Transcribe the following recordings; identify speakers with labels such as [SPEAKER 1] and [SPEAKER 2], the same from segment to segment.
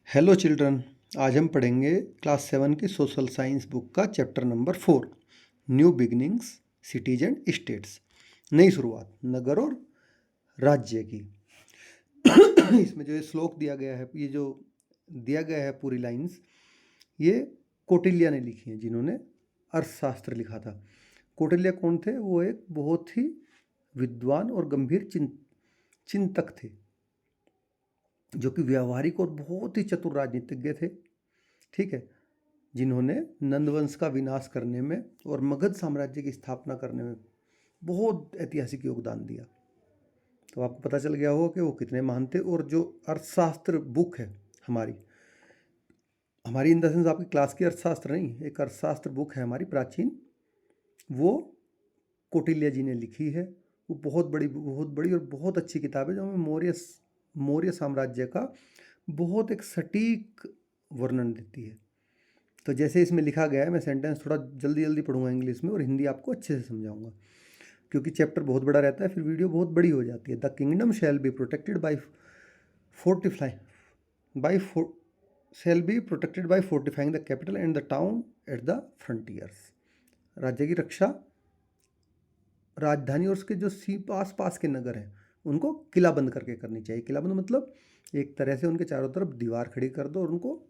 [SPEAKER 1] Hello children. आज हम पढ़ेंगे क्लास 7 की सोशल साइंस बुक का chapter number 4, new beginnings, cities and states. नई शुरुआत, नगर और राज्य की। इसमें जो ये श्लोक दिया गया है, ये जो दिया गया है पूरी लाइंस, ये कौटिल्य ने लिखी हैं, जिन्होंने अर्थशास्त्र लिखा था। कौटिल्य कौन थे? वो एक बहुत ही विद्वान और गंभीर चिंतक थे, जो कि व्यावहारिक और बहुत ही चतुर राजनीतिज्ञ थे। ठीक है, जिन्होंने नंदवंश का विनाश करने में और मगध साम्राज्य की स्थापना करने में बहुत ऐतिहासिक योगदान दिया। तो आपको पता चल गया होगा कि वो कितने महान थे। और जो अर्थशास्त्र बुक है हमारी इन द सेंस आपकी क्लास की अर्थशास्त्र नहीं, एक अर्थशास्त्र बुक है हमारी प्राचीन, वो कौटिल्य जी ने लिखी है। वो बहुत बड़ी और बहुत अच्छी किताब है, जो हमें मौर्य साम्राज्य का बहुत एक सटीक वर्णन देती है। तो जैसे इसमें लिखा गया है, मैं सेंटेंस थोड़ा जल्दी जल्दी पढ़ूंगा इंग्लिश में, और हिंदी आपको अच्छे से समझाऊंगा, क्योंकि चैप्टर बहुत बड़ा रहता है, फिर वीडियो बहुत बड़ी हो जाती है। The kingdom shall be protected by fortifying the capital and the town at the frontiers. राज्य की रक्षा राजधानी और उसके जो आस पास के नगर हैं उनको किलाबंद करके करनी चाहिए। किलाबंद मतलब एक तरह से उनके चारों तरफ दीवार खड़ी कर दो, और उनको,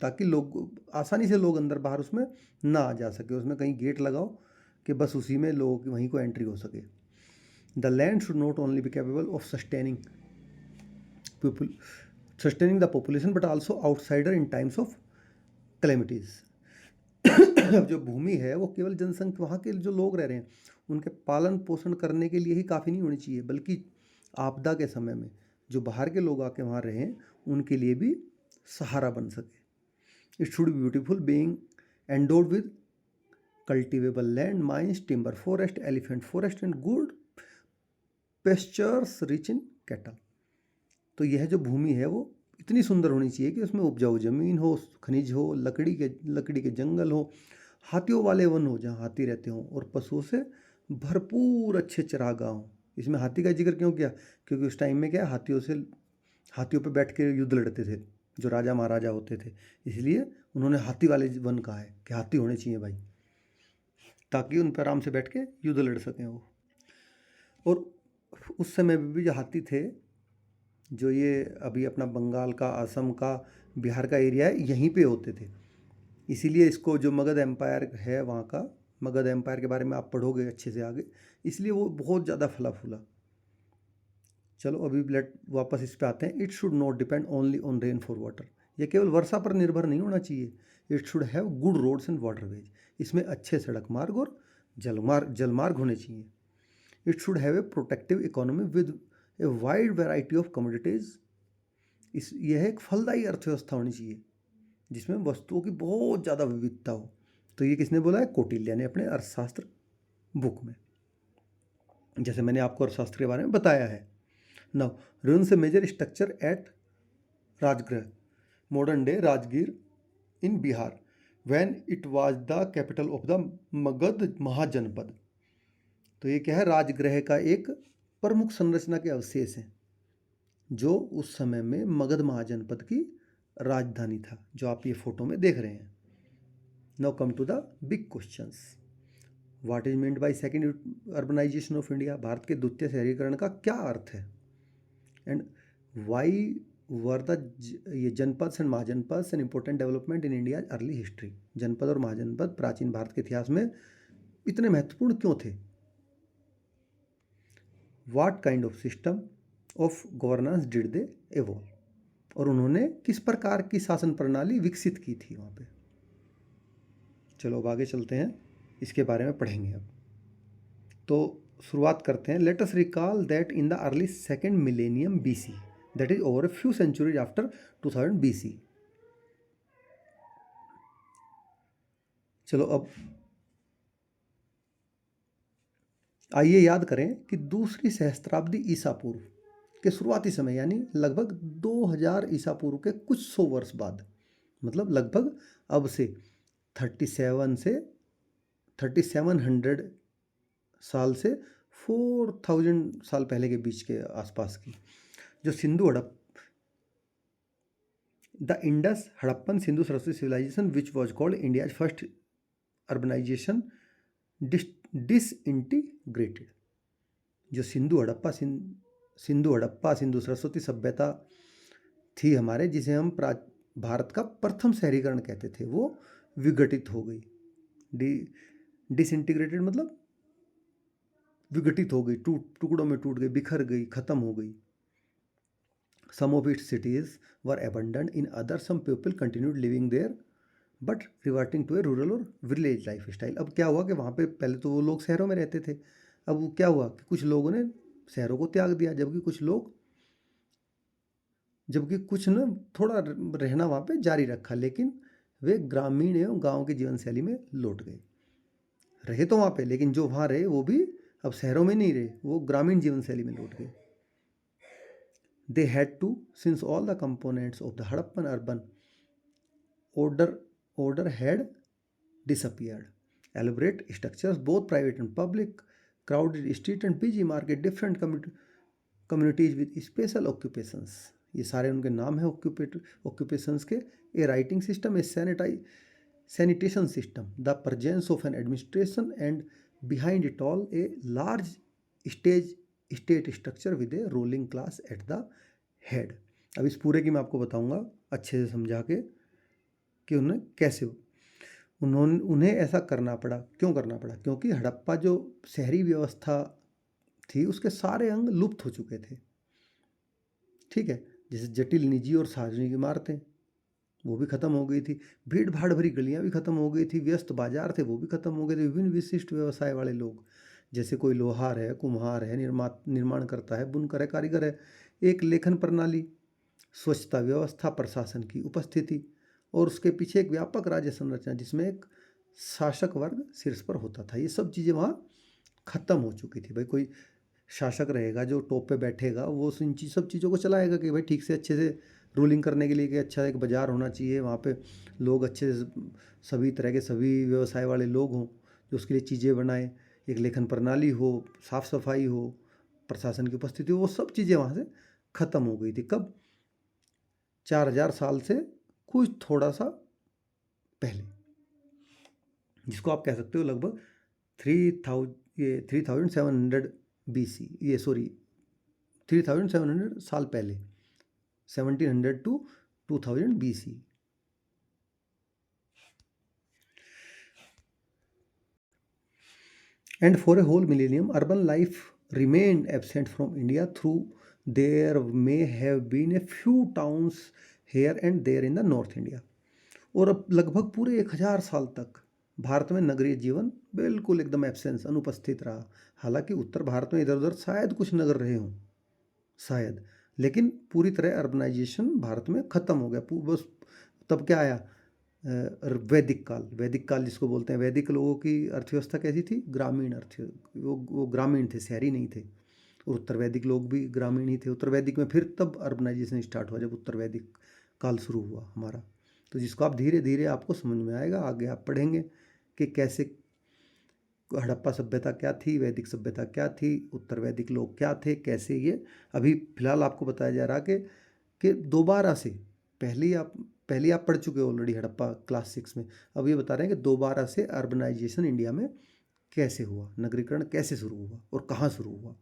[SPEAKER 1] ताकि लोग आसानी से लोग अंदर बाहर उसमें ना आ जा सके। उसमें कहीं गेट लगाओ कि बस उसी में लोग वहीं को एंट्री हो सके। The land should not only be capable of sustaining the population but also outsider in times of calamities. अब जो भूमि है वो केवल जनसंख्या, वहाँ के जो लोग रह रहे हैं उनके पालन पोषण करने के लिए ही काफ़ी नहीं होनी चाहिए, बल्कि आपदा के समय में जो बाहर के लोग आके वहाँ रहें उनके लिए भी सहारा बन सके। It should be beautiful, being endowed with cultivable land, mines, timber forest, elephant forest and good pastures rich in cattle। तो यह जो भूमि है वो इतनी सुंदर होनी चाहिए कि उसमें उपजाऊ जमीन हो, खनिज हो, लकड़ी के जंगल हो, हाथियों वाले वन हो जहाँ हाथी रहते हों, और पशुओं से भरपूर अच्छे चरागाह हों। इसमें हाथी का जिक्र क्यों किया? क्योंकि उस टाइम में क्या, हाथियों पे बैठ के युद्ध लड़ते थे जो राजा महाराजा होते थे, इसलिए उन्होंने हाथी वाले वन कहा है कि हाथी होने चाहिए भाई, ताकि उन पर आराम से बैठ के युद्ध लड़ सकें वो। और उस समय भी जो हाथी थे, जो ये अभी अपना बंगाल का, असम का, बिहार का एरिया है, यहीं पे होते थे। इसीलिए इसको जो मगध एम्पायर है वहाँ का, मगध एम्पायर के बारे में आप पढ़ोगे अच्छे से आगे, इसलिए वो बहुत ज़्यादा फला फूला। चलो अभी वापस इस पे आते हैं। It should not depend only on rain for water. ये केवल वर्षा पर निर्भर नहीं होना चाहिए। It should have good roads and waterways. इसमें अच्छे सड़क मार्ग और जलमार्ग होने चाहिए। It should have a protective economy with a wide variety of commodities. यह एक फलदायी अर्थव्यवस्था होनी चाहिए जिसमें वस्तुओं की बहुत ज़्यादा विविधता हो। तो ये किसने बोला है? कौटिल्य ने अपने अर्थशास्त्र बुक में, जैसे मैंने आपको अर्थशास्त्र के बारे में बताया है। Now, ruins a major structure at Rajgarh, modern day Rajgir in Bihar, when it was the capital of the Magad महाजनपद। तो ये क्या है? राजगृह का एक प्रमुख संरचना के अवशेष हैं जो उस समय में मगध महाजनपद की राजधानी था, जो आप ये फोटो में देख रहे हैं। Now come to the big questions. What is meant by second urbanisation of India? Bharat के द्वितीय शहरीकरण का क्या अर्थ है? एंड वाई वर द ये janapada and mahajanapada an important development in India early history? जनपद और महाजनपद प्राचीन भारत के इतिहास में इतने महत्वपूर्ण क्यों थे? What kind of system of governance did they evolve? और उन्होंने किस प्रकार की शासन प्रणाली विकसित की थी वहाँ पे? चलो अब आगे चलते हैं, इसके बारे में पढ़ेंगे अब। तो शुरुआत करते हैं। Let us recall that in the early second millennium BC, that is over a few centuries after 2000 BC। चलो अब आइए याद करें कि दूसरी सहस्त्राब्दी ईसा पूर्व के शुरुआती समय, यानी लगभग 2000 ईसा पूर्व के कुछ सौ वर्ष बाद, मतलब लगभग अब से 3700 साल से 4000 साल पहले के बीच के आसपास की जो सिंधु हड़प the Indus Harappan Sindhu Saraswati civilisation which was called India's first urbanisation disintegrated. जो सिंधु सरस्वती सभ्यता थी हमारे, जिसे हम भारत का प्रथम शहरीकरण कहते थे, वो विघटित हो गई। डिसइंटीग्रेटेड मतलब विघटित हो गई, टुकड़ों में टूट गई, बिखर गई, खत्म हो गई। Some of its cities were abandoned, in other some people continued living there but reverting to a rural or village lifestyle. अब क्या हुआ कि वहाँ पे पहले तो वो लोग शहरों में रहते थे, अब वो क्या हुआ कि कुछ लोगों ने शहरों को त्याग दिया, जबकि कुछ ने थोड़ा रहना वहाँ पे जारी रखा, लेकिन वे ग्रामीण एवं गाँव की जीवन शैली में लौट गए। रहे तो वहाँ पे, लेकिन जो वहाँ रहे वो भी अब शहरों में नहीं रहे, वो ग्रामीण जीवन शैली में लौट गए। They had to, since all the components of the Harappan urban order had disappeared. Elaborate structures, both private and public, crowded street and busy market, different communities with special occupations. ये सारे उनके नाम है occupations के। A writing system, a sanitation system, the presence of an administration, and behind it all a large state structure with a ruling class at the head. अब इस पूरे की मैं आपको बताऊंगा अच्छे से समझा के कि उन्हें ऐसा करना पड़ा। क्यों करना पड़ा? क्योंकि हड़प्पा जो शहरी व्यवस्था थी उसके सारे अंग लुप्त हो चुके थे। ठीक है, जैसे जटिल निजी और सार्वजनिक इमारतें वो भी खत्म हो गई थी, भीड़ भाड़ भरी गलियां भी खत्म हो गई थी, व्यस्त बाजार थे वो भी खत्म हो गए थे। विभिन्न विशिष्ट व्यवसाय वाले लोग, जैसे कोई लोहार है, कुम्हार है, निर्माण करता है, बुनकर है, कारीगर है, एक लेखन प्रणाली, स्वच्छता व्यवस्था, प्रशासन की उपस्थिति, और उसके पीछे एक व्यापक राज्य संरचना जिसमें एक शासक वर्ग शीर्ष पर होता था। ये सब चीज़ें वहाँ खत्म हो चुकी थी। भाई कोई शासक रहेगा जो टॉप पे बैठेगा, वो सब चीज़ों को चलाएगा कि भाई ठीक से अच्छे से रूलिंग करने के लिए कि अच्छा एक बाज़ार होना चाहिए, वहाँ पे लोग अच्छे से सभी तरह के सभी व्यवसाय वाले लोग हों जो उसके लिए चीज़ें बनाएं, एक लेखन प्रणाली हो, साफ़ सफाई हो, प्रशासन की उपस्थिति हो, वो सब चीज़ें वहाँ से ख़त्म हो गई थी। कब? 4000 साल से कुछ थोड़ा सा पहले, जिसको आप कह सकते हो लगभग 3700 BC, 3700 साल पहले, 1700 to 2000 BC। And for a whole millennium, urban life remained absent from India, through there may have been a few towns here and there in the North India। और अब लगभग पूरे 1000 साल तक भारत में नगरीय जीवन बिल्कुल एकदम एब्सेंस, अनुपस्थित रहा। हालांकि उत्तर भारत में इधर उधर शायद कुछ नगर रहे हों, शायद, लेकिन पूरी तरह अर्बनाइजेशन भारत में ख़त्म हो गया। बस तब क्या आया? वैदिक काल जिसको बोलते हैं। वैदिक लोगों की अर्थव्यवस्था कैसी थी? ग्रामीण वो ग्रामीण थे, शहरी नहीं थे। और उत्तर वैदिक लोग भी ग्रामीण ही थे। उत्तर वैदिक में फिर तब अर्बनाइजेशन स्टार्ट हुआ, जब उत्तर वैदिक काल शुरू हुआ हमारा। तो जिसको आप धीरे धीरे आपको समझ में आएगा, आगे आप पढ़ेंगे कि कैसे हड़प्पा सभ्यता क्या थी, वैदिक सभ्यता क्या थी, उत्तर वैदिक लोग क्या थे, कैसे ये। अभी फिलहाल आपको बताया जा रहा कि दोबारा से, पहले आप पढ़ चुके हो ऑलरेडी हड़प्पा क्लास 6 में। अब ये बता रहे हैं कि दोबारा से अर्बनाइजेशन इंडिया में कैसे हुआ, नगरीकरण कैसे शुरू हुआ और कहाँ शुरू हुआ।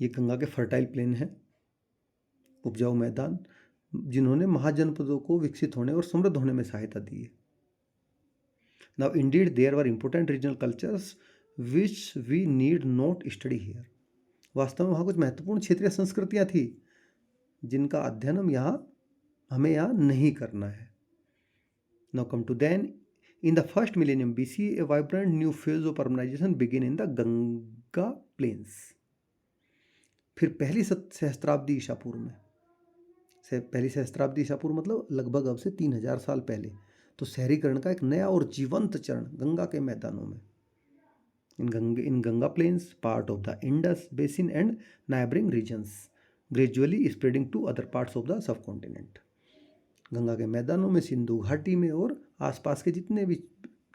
[SPEAKER 1] ये गंगा के फर्टाइल प्लेन है, उपजाऊ मैदान, जिन्होंने महाजनपदों को विकसित होने और समृद्ध होने में सहायता दी है। Now indeed there were important regional cultures which we need not study here। वास्तव में वहाँ कुछ महत्वपूर्ण क्षेत्रीय संस्कृतियाँ थी जिनका अध्ययन हमें यहाँ नहीं करना है। Now come to then, in the first millennium BC, a vibrant new phase of urbanization began in the Ganga plains। फिर पहली सहस्त्राब्दी ईसा पूर्व में, पहली सहस्त्राब्दी ईसा पूर्व मतलब लगभग अब से 3000 साल पहले, तो शहरीकरण का एक नया और जीवंत चरण गंगा के मैदानों में, in Ganga plains, part of the Indus basin and neighbouring regions, gradually spreading to other parts of the subcontinent. Ganga के मैदानों में, सिंधु घाटी में और आसपास के जितने भी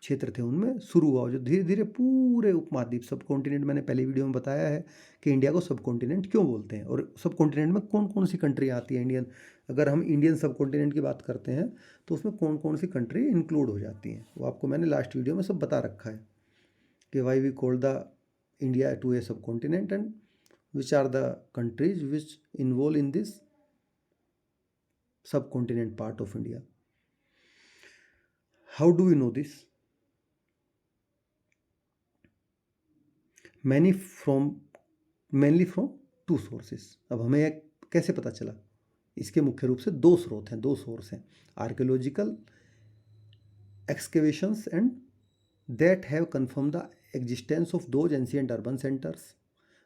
[SPEAKER 1] क्षेत्र थे उनमें शुरू हुआ, जो धीरे धीरे पूरे उपमहाद्वीप, सब कॉन्टिनेंट, मैंने पहले वीडियो में बताया है कि इंडिया को सब कॉन्टिनेंट क्यों बोलते हैं और सब कॉन्टिनेंट में कौन कौन सी कंट्री आती है। इंडियन, अगर हम इंडियन सब कॉन्टिनेंट की बात करते हैं तो उसमें कौन कौन सी कंट्री इंक्लूड हो जाती हैं, वो आपको मैंने लास्ट वीडियो में सब बता रखा है कि why we call the India to a subcontinent and which are the countries which involve in this subcontinent part of India. How do we know this? Many from mainly from two sources. अब हमें एक कैसे पता चला? इसके मुख्य रूप से दो स्रोत हैं, दो सोर्स हैं, archaeological excavations and that have confirm the existence of those ancient urban centres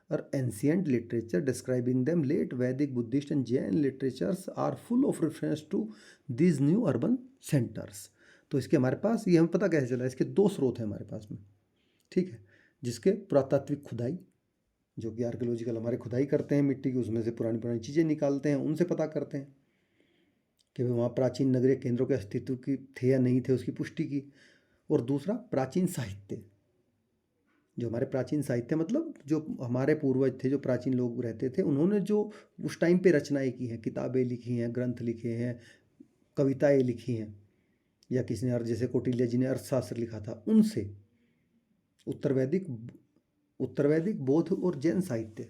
[SPEAKER 1] और ancient literature describing them. Late Vedic, Buddhist and Jain literatures are full of reference to these new urban centres. तो इसके हमारे पास, ये हमें पता कैसे चला? इसके दो स्रोत हैं हमारे पास में, ठीक है, जिसके पुरातात्विक खुदाई, जो कि आर्कियोलॉजिकल हमारे खुदाई करते हैं मिट्टी की, उसमें से पुरानी पुरानी चीज़ें निकालते हैं, उनसे पता करते हैं कि वहाँ प्राचीन नगरीय केंद्रों के अस्तित्व की थे या नहीं थे, उसकी पुष्टि की। और दूसरा प्राचीन साहित्य, जो हमारे प्राचीन साहित्य मतलब जो हमारे पूर्वज थे, जो प्राचीन लोग रहते थे, उन्होंने जो उस टाइम पे रचनाएं की हैं, किताबें लिखी हैं, ग्रंथ लिखे हैं, कविताएं लिखी हैं, या किसी ने, जैसे कौटिल्य जी ने अर्थशास्त्र लिखा था, उनसे उत्तर वैदिक बौद्ध और जैन साहित्य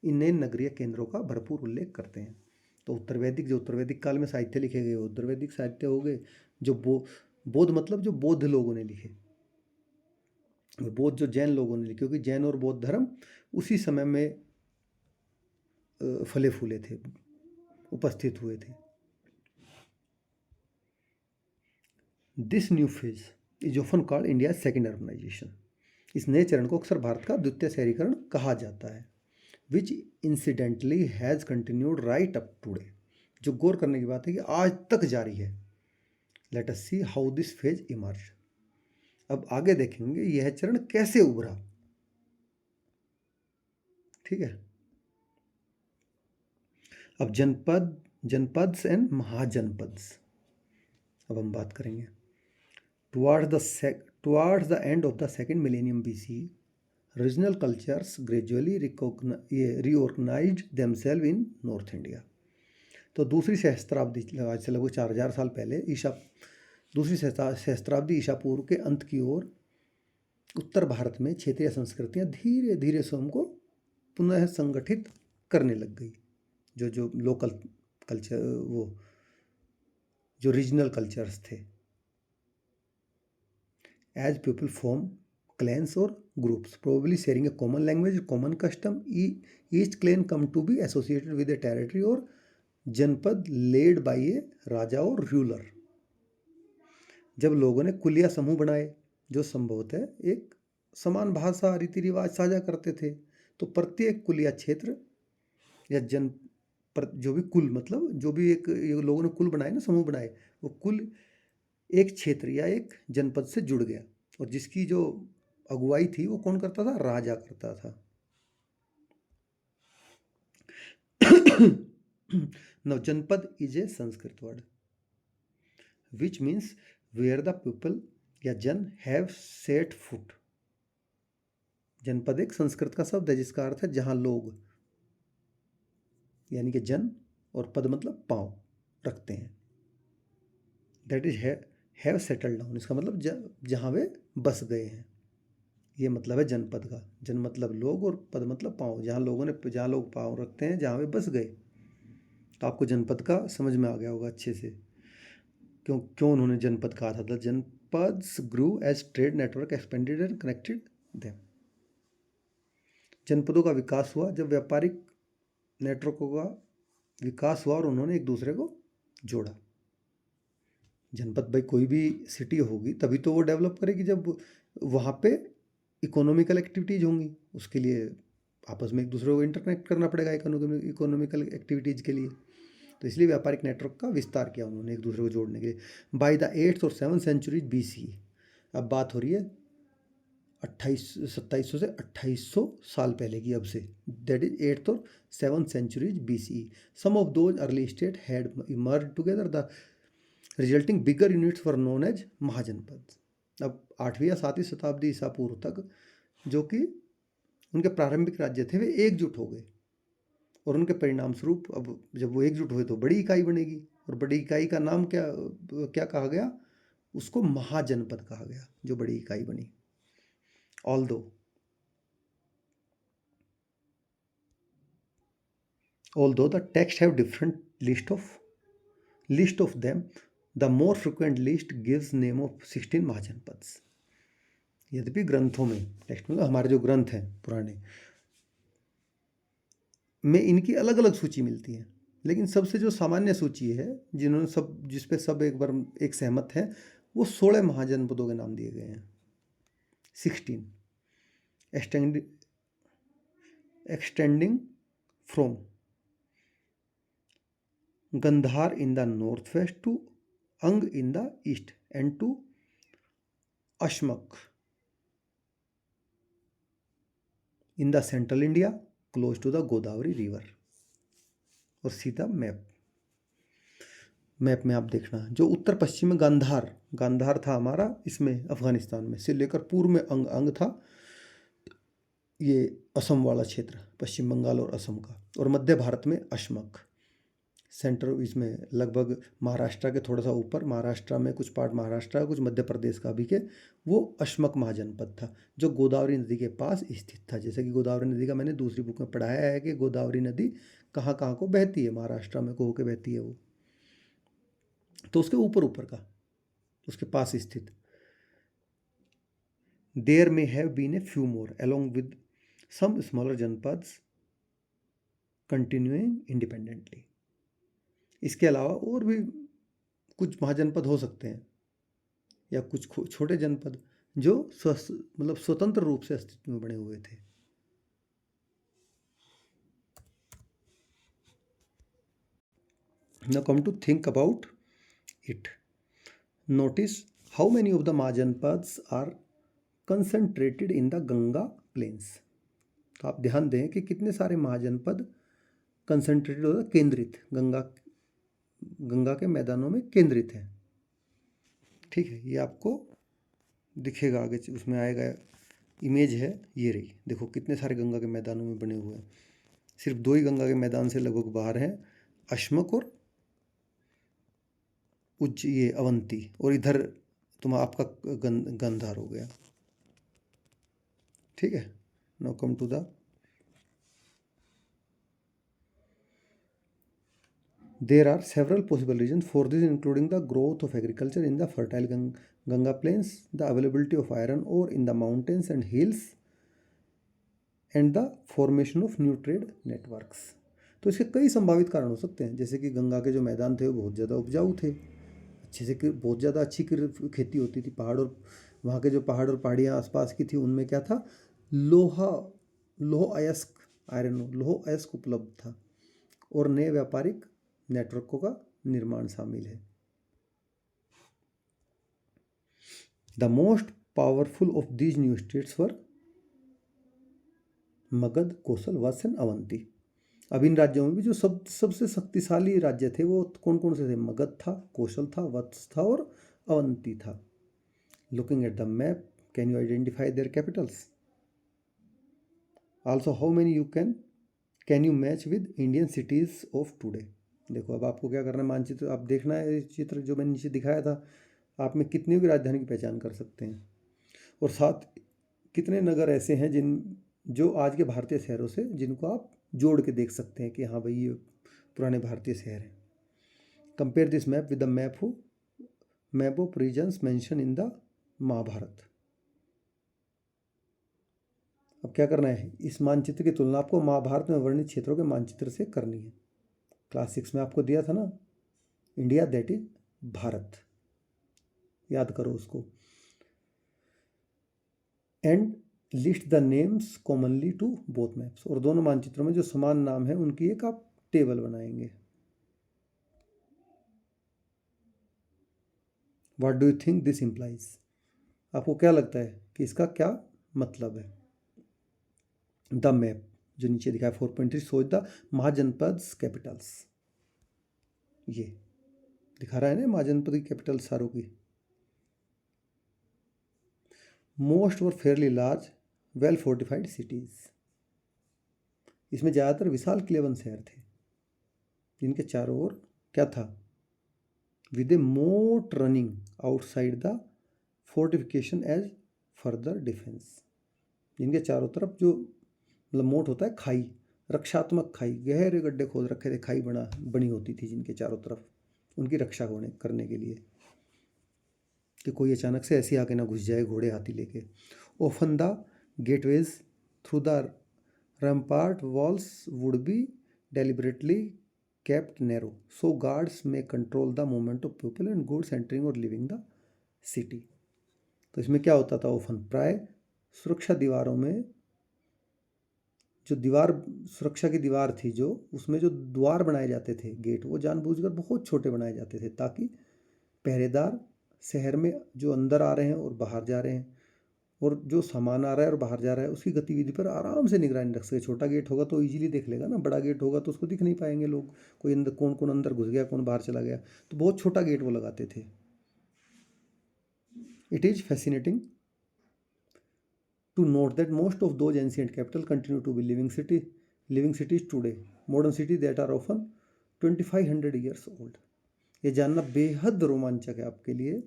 [SPEAKER 1] इन नए नगरीय केंद्रों का भरपूर उल्लेख करते हैं। तो उत्तर वैदिक काल में साहित्य लिखे गए उत्तर वैदिक साहित्य हो गए, जो बौद्ध मतलब जो बौद्ध लोगों ने लिखे, बौद्ध जो जैन लोगों ने लिखे, क्योंकि जैन और बौद्ध धर्म उसी समय में फले फूले थे, उपस्थित हुए थे। This new phase is often called India second urbanisation. इस नए चरण को अक्सर भारत का द्वितीय शहरीकरण कहा जाता है, which incidentally has continued right up today. जो गौर करने की बात है कि आज तक जारी है। Let us see how this phase emerge. अब आगे देखेंगे यह चरण कैसे उभरा, ठीक है। अब जनपद्स एंड महाजनपद्स, अब हम बात करेंगे। Towards the end of the second millennium BC, regional cultures gradually reorganized themselves in north India. तो दूसरी सहस्त्राब्दी, आज से लगभग 4000 साल पहले, दूसरी सहस्त्राब्दी ईसा पूर्व के अंत की ओर उत्तर भारत में क्षेत्रीय संस्कृतियां धीरे धीरे स्वयं को पुनः संगठित करने लग गई। जो लोकल कल्चर, वो जो रीजनल कल्चर्स थे, as people form clans or groups probably sharing a common language, common custom, each clan come to be associated with a territory or जनपद led by a राजा और रूलर। जब लोगों ने कुल या समूह बनाए जो संभवतः एक समान भाषा, रीति रिवाज साझा करते थे, तो प्रत्येक कुल या क्षेत्र या जो भी कुल मतलब जो भी एक लोगों ने कुल बनाए ना, समूह बनाए, वो कुल एक क्षेत्र या एक जनपद से जुड़ गया, और जिसकी जो अगुवाई थी वो कौन करता था? राजा करता था। Now janapada is a Sanskrit word which means where the people या जन हैव सेट फुट। जनपद एक संस्कृत का शब्द है जिसका अर्थ है जहां लोग, यानी कि जन, और पद मतलब पांव रखते हैं। That is have settled down, इसका मतलब जहां वे बस गए हैं, ये मतलब है जनपद का। जन मतलब लोग और पद मतलब पाँव, जहाँ लोग पाँव रखते हैं, जहाँ वे बस गए। तो आपको जनपद का समझ में आ गया होगा अच्छे से क्यों उन्होंने जनपद कहा था। Janapadas grew as trade network expanded and connected them. जनपदों का विकास हुआ जब व्यापारिक नेटवर्कों का विकास हुआ और उन्होंने एक दूसरे को जोड़ा। जनपद, भाई कोई भी सिटी होगी तभी तो वो डेवलप करेगी जब वहाँ पे इकोनॉमिकल एक्टिविटीज़ होंगी, उसके लिए आपस में एक दूसरे को इंटरकनेक्ट करना पड़ेगा इकोनॉमिकल एक्टिविटीज़ के लिए। तो इसलिए व्यापारिक नेटवर्क का विस्तार किया उन्होंने एक दूसरे को जोड़ने के लिए। बाय द 8th और 7th सेंचुरी BC, अब बात हो रही है 2700 से 2800 साल पहले की, अब से, दैट इज 8th और 7th centuries BC। Some of those early state had emerged together, the resulting bigger units were known as mahajanapada. अब 8वीं या 7वीं शताब्दी ईसा पूर्व तक जो कि उनके प्रारंभिक राज्य थे वे एकजुट हो गए, और उनके परिणाम स्वरूप अब जब वो एकजुट हुए तो बड़ी इकाई बनेगी, और बड़ी इकाई का नाम क्या क्या कहा गया, उसको महाजनपद कहा गया, जो बड़ी इकाई बनी। Although the text have different list of them, the more frequent list gives name of 16 mahajanapadas. यद्यपि ग्रंथों में, टेक्स्ट में, हमारे जो ग्रंथ हैं पुराने में इनकी अलग अलग सूची मिलती है, लेकिन सबसे जो सामान्य सूची है जिन्होंने सब जिस पे सब एक बार एक सहमत हैं, वो 16 महाजनपदों के नाम दिए गए हैं। 16 extending from Gandhar in the northwest to Ang in the east and to Ashmak in the central India close to the Godavari river। और सीधा मैप में आप देखना, जो उत्तर पश्चिम में गांधार था हमारा, इसमें अफगानिस्तान में से लेकर पूर्व में अंग था, ये असम वाला क्षेत्र, पश्चिम बंगाल और असम का, और मध्य भारत में अशमक, सेंटर इसमें लगभग महाराष्ट्र के थोड़ा सा ऊपर, महाराष्ट्र में कुछ पार्ट महाराष्ट्र, कुछ मध्य प्रदेश का भी के, वो अशमक महाजनपद था जो गोदावरी नदी के पास स्थित था। जैसे कि गोदावरी नदी का मैंने दूसरी बुक में पढ़ाया है कि गोदावरी नदी कहाँ कहाँ को बहती है, महाराष्ट्र में को होकर बहती है वो, तो उसके ऊपर का, उसके पास स्थित। There may have been a few more along with some smaller janapadas continuing independently. इसके अलावा और भी कुछ महाजनपद हो सकते हैं या कुछ छोटे जनपद जो मतलब स्वतंत्र रूप से अस्तित्व में बने हुए थे। Now come to think about it. Notice how many of the Mahajanpads are concentrated in the Ganga plains। तो आप ध्यान दें कि कितने सारे महाजनपद कंसंट्रेटेड होता, केंद्रित, गंगा के मैदानों में केंद्रित हैं। ठीक है, ये आपको दिखेगा आगे, उसमें आएगा, इमेज है ये रही, देखो कितने सारे गंगा के मैदानों में बने हुए हैं। सिर्फ 2 ही गंगा के मैदान से लगभग बाहर हैं, अशमक और ये अवंती, और इधर आपका गंधार हो गया। ठीक है, now come to the There are several possible reasons for this, including the growth of agriculture in the fertile Ganga plains, the availability of iron ore in the mountains and hills, and the formation of new trade networks। तो इसके कई संभावित कारण हो सकते हैं, जैसे कि गंगा के जो मैदान थे वो बहुत ज़्यादा उपजाऊ थे, अच्छे से बहुत ज़्यादा अच्छी खेती होती थी, पहाड़, और वहाँ के जो पहाड़ और पहाड़ियाँ आसपास की थी उनमें क्या था, लोह अयस्क उपलब्ध था, और नए व्यापारिक नेटवर्कों का निर्माण शामिल है। The most powerful of these new states were Magadha, Kosala, Vatsa and Avanti. अब इन राज्यों में भी जो सबसे शक्तिशाली राज्य थे वो कौन कौन से थे, मगध था, कौशल था, वत्स था और अवंती था। Looking at the map, can you identify there Capitals? Also how many can you match with Indian cities of today? देखो अब आपको क्या करना है, मानचित्र आप देखना है, चित्र जो मैंने नीचे दिखाया था, आप में कितनी भी राजधानी की पहचान कर सकते हैं, और साथ कितने नगर ऐसे हैं जो आज के भारतीय शहरों से जिनको आप जोड़ के देख सकते हैं कि हाँ भाई ये पुराने भारतीय शहर हैं। Compare this map with the map of regions mention in the Mahabharata. अब क्या करना है, इस मानचित्र की तुलना आपको महाभारत में वर्णित क्षेत्रों के मानचित्र से करनी है। क्लास 6 में आपको दिया था ना, इंडिया दैट इज भारत, याद करो उसको। And list the names commonly to both maps, और दोनों मानचित्रों में जो समान नाम है उनकी एक आप टेबल बनाएंगे। What do you think this implies? आपको क्या लगता है कि इसका क्या मतलब है? द मैप जो नीचे दिखा है 4.3 शोज द महाजनपद्स कैपिटल्स, ये दिखा रहा है ना महाजनपद की कैपिटल सारों की। Most were fairly large well fortified cities. इसमें ज़्यादातर विशाल किलेबंद शहर थे जिनके चारों ओर क्या था, with a moat running outside the fortification as further defence. जिनके चारों तरफ जो मतलब मोट होता है खाई, रक्षात्मक खाई, गहरे गड्ढे खोद रखे थे, खाई बनी होती थी जिनके चारों तरफ उनकी रक्षा करने के लिए कि कोई अचानक से ऐसे आके ना घुस जाए घोड़े हाथी लेके। Often the gateways through the rampart walls would be deliberately kept narrow so guards may control the movement of people and goods entering or leaving the city। तो इसमें क्या होता था, ओफन प्राय सुरक्षा दीवारों में जो दीवार सुरक्षा की दीवार थी जो उसमें जो द्वार बनाए जाते थे, गेट, वो जानबूझकर बहुत छोटे बनाए जाते थे ताकि पहरेदार शहर में जो अंदर आ रहे हैं और बाहर जा रहे हैं और जो सामान आ रहा है और बाहर जा रहा है उसकी गतिविधि पर आराम से निगरानी रख सके। छोटा गेट होगा तो इजीली देख लेगा ना, बड़ा गेट होगा तो उसको दिख नहीं पाएंगे लोग, कोई अंदर कौन कौन अंदर घुस गया कौन बाहर चला गया, तो बहुत छोटा गेट वो लगाते थे। It is fascinating to note that most of those ancient capital continue to be living cities today, modern cities that are often 2500 years old। ये जानना बेहद रोमांचक है आपके लिए,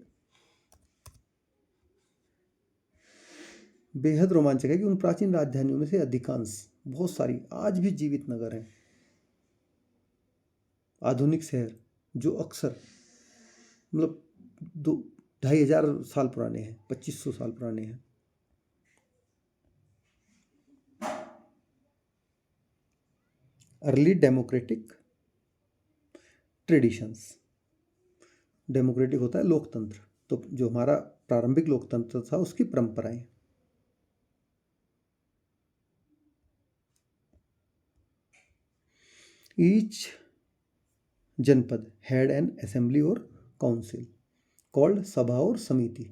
[SPEAKER 1] बेहद रोमांचक है कि उन प्राचीन राजधानियों में से अधिकांश, बहुत सारी आज भी जीवित नगर हैं, आधुनिक शहर जो अक्सर मतलब 2500 साल पुराने हैं, 2500 साल पुराने हैं। Early democratic traditions. डेमोक्रेटिक होता है लोकतंत्र, तो जो हमारा प्रारंभिक लोकतंत्र था उसकी परंपराएं। Each janapada had an assembly और काउंसिल कॉल्ड सभा और samiti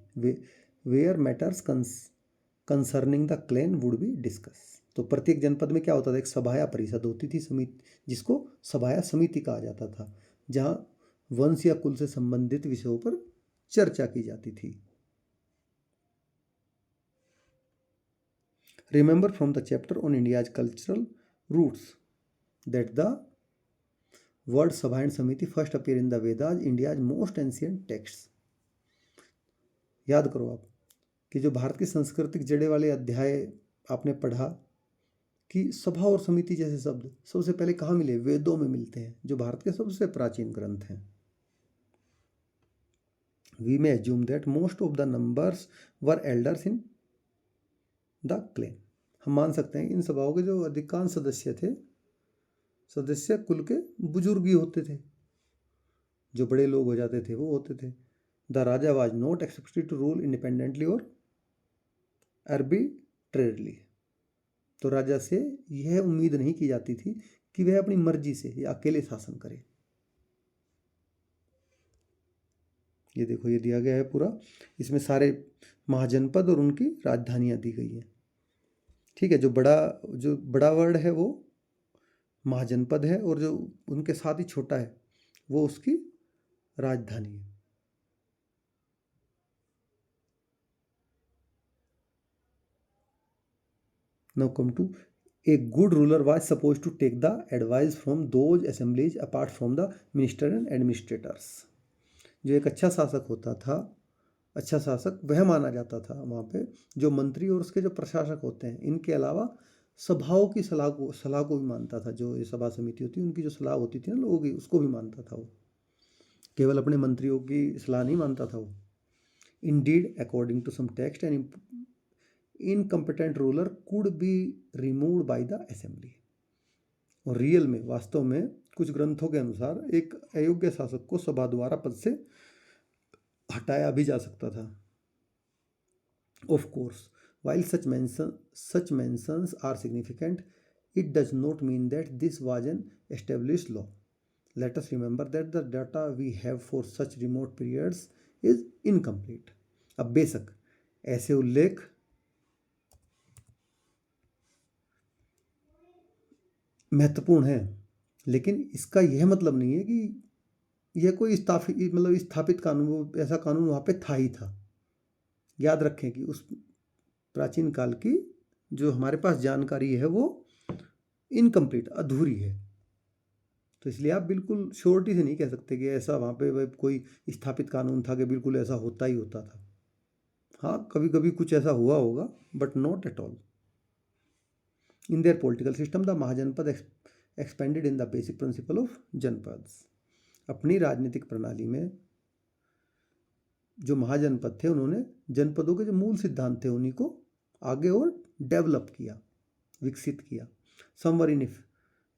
[SPEAKER 1] where matters concerning the clan would be discuss. तो प्रत्येक जनपद में क्या होता था, एक सभा या परिषद होती थी, समिति, जिसको सभा या समिति कहा जाता था, जहां वंश या कुल से संबंधित विषयों पर चर्चा की जाती थी। Remember from the chapter on India's cultural roots that the word sabha and samiti first appear in the Vedas, India's most ancient text. याद करो आप कि जो भारत की सांस्कृतिक जड़े वाले अध्याय आपने पढ़ा कि सभा और समिति जैसे शब्द सबसे पहले कहाँ मिले, वेदों में मिलते हैं जो भारत के सबसे प्राचीन ग्रंथ हैं। We may assume that most of the numbers were elders in the clan. हम मान सकते हैं इन सभाओं के जो अधिकांश सदस्य थे, सदस्य कुल के बुजुर्ग ही होते थे, जो बड़े लोग हो जाते थे वो होते थे। The raja was not expected to rule independently और आर्बिट्रेरली। तो राजा से यह उम्मीद नहीं की जाती थी कि वह अपनी मर्जी से या अकेले शासन करे। ये देखो, ये दिया गया है पूरा, इसमें सारे महाजनपद और उनकी राजधानियां दी गई हैं। ठीक है, जो बड़ा वर्ड है वो महाजनपद है और जो उनके साथ ही छोटा है वो उसकी राजधानी है। Now come to a good ruler was supposed to take the advice from those assemblies apart from the minister and administrators। जो एक अच्छा शासक होता था, अच्छा शासक वह माना जाता था वहाँ पे जो मंत्री और उसके जो प्रशासक होते हैं, इनके अलावा सभाओं की सलाह को भी मानता था। जो ये सभा समिति होती है उनकी जो सलाह होती थी ना लोगों की, उसको भी मानता था वो, केवल अपने मंत्रियों की सलाह नहीं मानता था वो। Indeed according to some text and incompetent ruler could be removed by the assembly. और रियल में, वास्तव में कुछ ग्रंथों के अनुसार एक अयोग्य शासक को सभा द्वारा पद से हटाया भी जा सकता था। Of course while such mentions are significant, it does not mean that this was an established law। Let us remember that the data we have for such remote periods is incomplete। अब बेशक ऐसे उल्लेख महत्वपूर्ण है, लेकिन इसका यह मतलब नहीं है कि यह कोई स्थापित कानून, वो ऐसा कानून वहाँ पे था ही था। याद रखें कि उस प्राचीन काल की जो हमारे पास जानकारी है वो इनकम्प्लीट, अधूरी है। तो इसलिए आप बिल्कुल श्योरिटी से नहीं कह सकते कि ऐसा वहाँ पे कोई स्थापित कानून था कि बिल्कुल ऐसा होता ही होता था। हाँ, कभी कभी कुछ ऐसा हुआ होगा, but not at all. In their political system the mahajanapada expanded in the basic principle of janapadas. अपनी राजनीतिक प्रणाली में जो महाजनपद थे उन्होंने जनपदों के जो मूल सिद्धांत थे उन्हीं को आगे और डेवलप किया, विकसित किया। समवर in